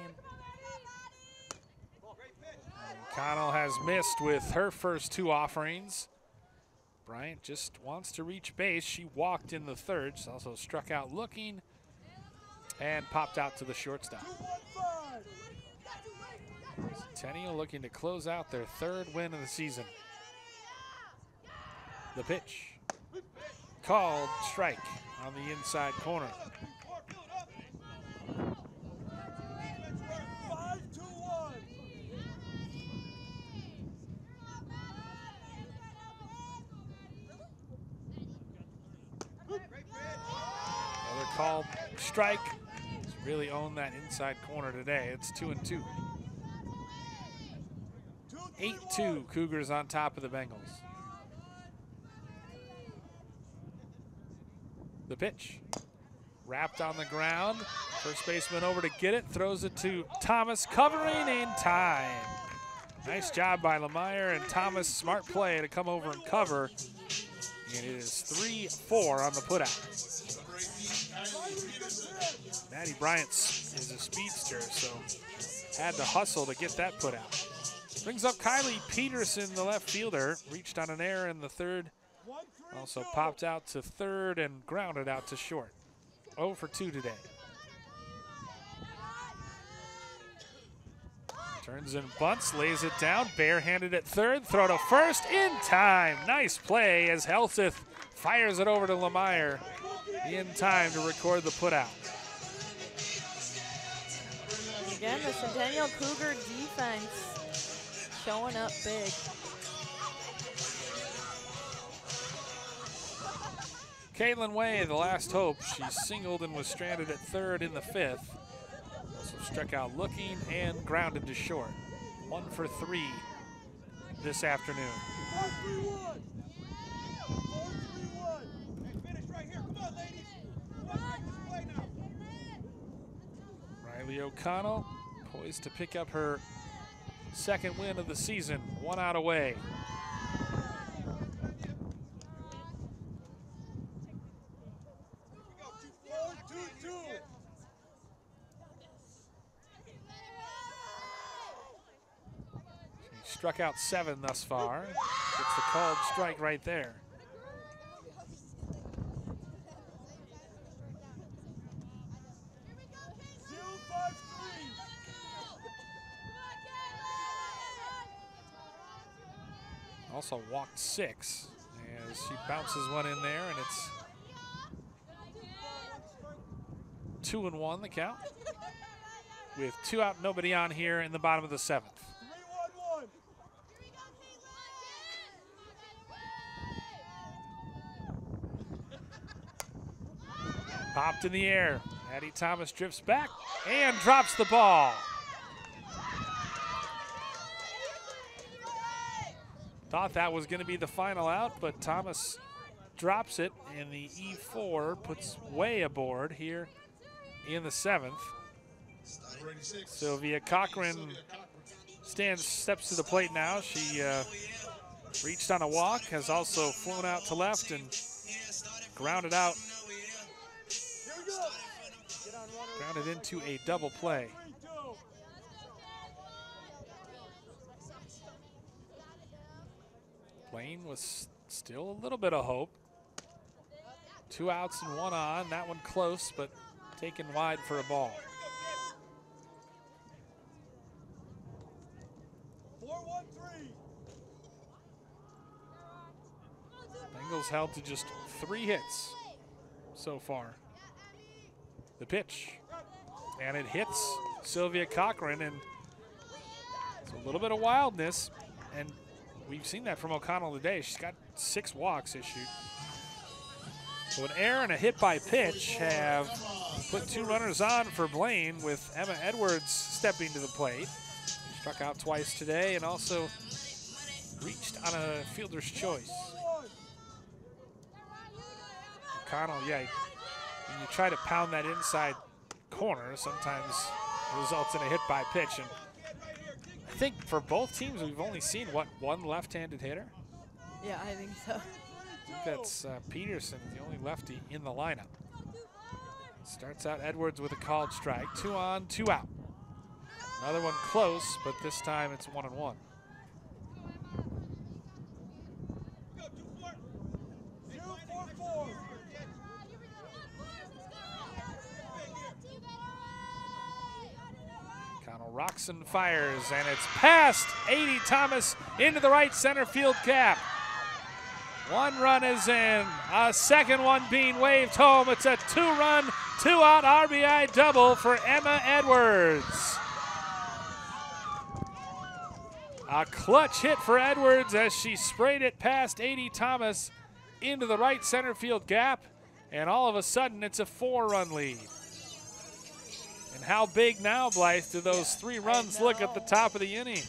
O'Connell has missed with her first 2 offerings. Bryant just wants to reach base. She walked in the 3rd. She also struck out looking. and popped out to the shortstop. 2-1-5. Centennial looking to close out their 3rd win of the season. The pitch. Called strike on the inside corner. 5-2-1. Another called strike. He's really owned that inside corner today. It's 2-2. 8-2 Cougars on top of the Bengals. The pitch. Wrapped on the ground. First baseman over to get it. Throws it to Thomas, covering in time. Nice job by Lemire and Thomas. Smart play to come over and cover. And it is 3-4 on the putout. Maddie Bryant is a speedster, so had to hustle to get that put out. Brings up Kylie Peterson, the left fielder. Reached on an error in the 3rd. Also popped out to 3rd and grounded out to short. 0 for 2 today. Turns and bunts, lays it down, barehanded at 3rd, throw to 1st, in time. Nice play as Helseth fires it over to Lemire in time to record the putout. Again, the Centennial Cougar defense showing up big. Caitlin Way, the last hope. She singled and was stranded at 3rd in the 5th. Also struck out looking and grounded to short. 1 for 3 this afternoon. 4-3-1. 4-3-1. Finish right here. Come on, ladies. Play now. Riley O'Connell poised to pick up her 2nd win of the season. 1 out away. Struck out 7 thus far. Gets the called strike right there. Also walked 6 as she bounces one in there, and it's 2-1 the count. With 2 out, nobody on here in the bottom of the 7th. 3-1-1. Popped in the air. Addie Thomas drifts back and drops the ball. Thought that was going to be the final out, but Thomas drops it, and the E4 puts Way aboard here in the 7th. Sylvia Cochran steps to the plate now. She reached on a walk, has also flown out to left and grounded out. Grounded into a double play. Blaine was still a little bit of hope. 2 outs and 1 on. That one close, but taken wide for a ball. 4-1-3. Bengals held to just 3 hits so far. The pitch, and it hits Sylvia Cochran, and it's a little bit of wildness, and we've seen that from O'Connell today. She's got 6 walks issued. So an error and a hit by pitch have put 2 runners on for Blaine, with Emma Edwards stepping to the plate. She struck out twice today and also reached on a fielder's choice. O'Connell, yeah, when you try to pound that inside corner, sometimes it results in a hit by pitch. And I think for both teams, we've only seen, what, 1 left-handed hitter? Yeah, I think so. I think that's Peterson, the only lefty in the lineup. Starts out Edwards with a called strike. 2 on, 2 out. Another one close, but this time it's 1-1. Roxon fires, and it's past 80 Thomas into the right center field gap. One run is in, a second one being waved home. It's a 2-run, 2-out RBI double for Emma Edwards. A clutch hit for Edwards as she sprayed it past 80 Thomas into the right center field gap, and all of a sudden it's a 4-run lead. And how big now, Blythe, do those 3 runs look at the top of the inning?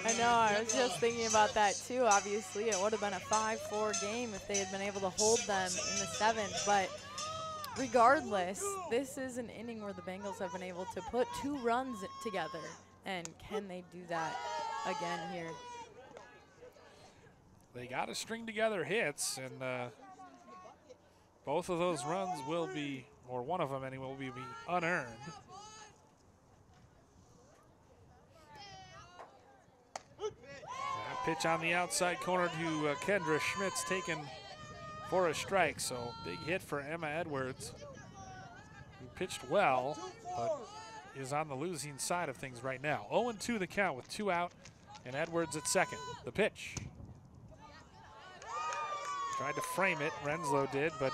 I know, I was just thinking about that too. Obviously, it would have been a 5-4 game if they had been able to hold them in the 7th, but regardless, this is an inning where the Bengals have been able to put 2 runs together, and can they do that again here? They got to string together hits, and both of those runs will be, or one of them anyway, will be unearned. Pitch on the outside corner to Kendra Schmitz, taken for a strike. So big hit for Emma Edwards, who pitched well, but is on the losing side of things right now. 0-2 the count with 2 out, and Edwards at second. The pitch. Tried to frame it, Renslow did, but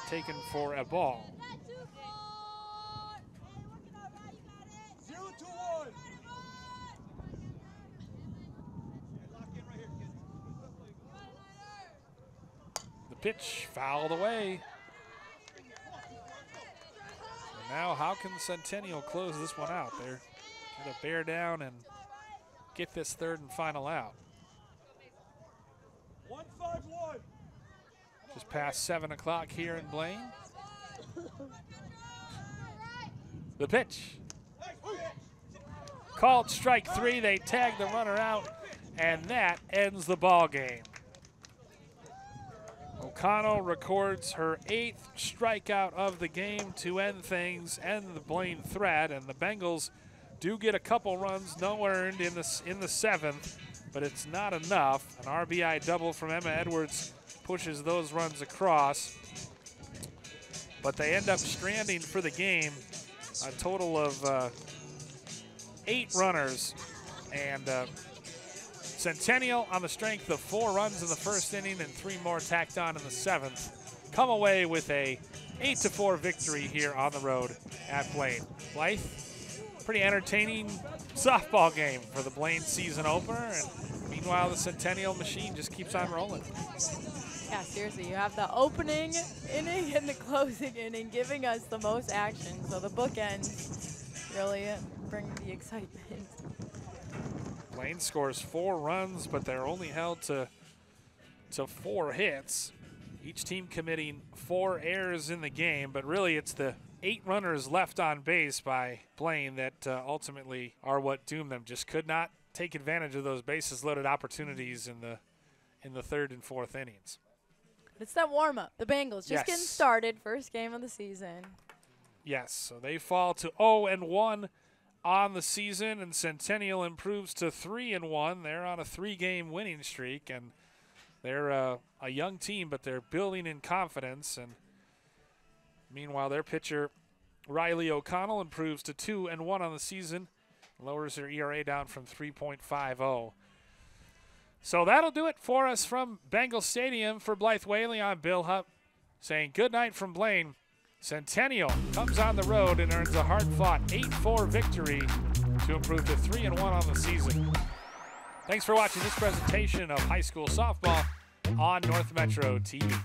taken for a ball. Pitch fouled away. And now how can Centennial close this one out? They're going to bear down and get this 3rd and final out. 1-5-1. Just past 7 o'clock here in Blaine. The pitch. Called strike 3. They tag the runner out, and that ends the ball game. O'Connell records her 8th strikeout of the game to end things, end the Blaine threat, and the Bengals do get a couple runs, no earned in the 7th, but it's not enough. An RBI double from Emma Edwards pushes those runs across, but they end up stranding for the game a total of 8 runners, and Centennial, on the strength of 4 runs in the 1st inning and 3 more tacked on in the 7th, come away with a 8-4 victory here on the road at Blaine. Blythe, pretty entertaining softball game for the Blaine season opener, and meanwhile the Centennial machine just keeps on rolling. Yeah, seriously, you have the opening inning and the closing inning giving us the most action, so the bookends really bring the excitement. Blaine scores 4 runs, but they're only held to 4 hits. Each team committing 4 errors in the game, but really it's the 8 runners left on base by Blaine that ultimately are what doomed them. Just could not take advantage of those bases loaded opportunities in the 3rd and 4th innings. It's that warm-up. The Bengals just getting started, 1st game of the season. Yes, so they fall to 0-1 on the season, and Centennial improves to 3-1. They're on a 3-game winning streak, and they're a young team, but they're building in confidence. And meanwhile, their pitcher Riley O'Connell improves to 2-1 on the season, lowers their ERA down from 3.50. So that'll do it for us from Bengal Stadium. For Blythe Whaley, I'm Bill Hupp saying good night from Blaine. Centennial comes on the road and earns a hard-fought 8-4 victory to improve to 3-1 on the season. Thanks for watching this presentation of high school softball on North Metro TV.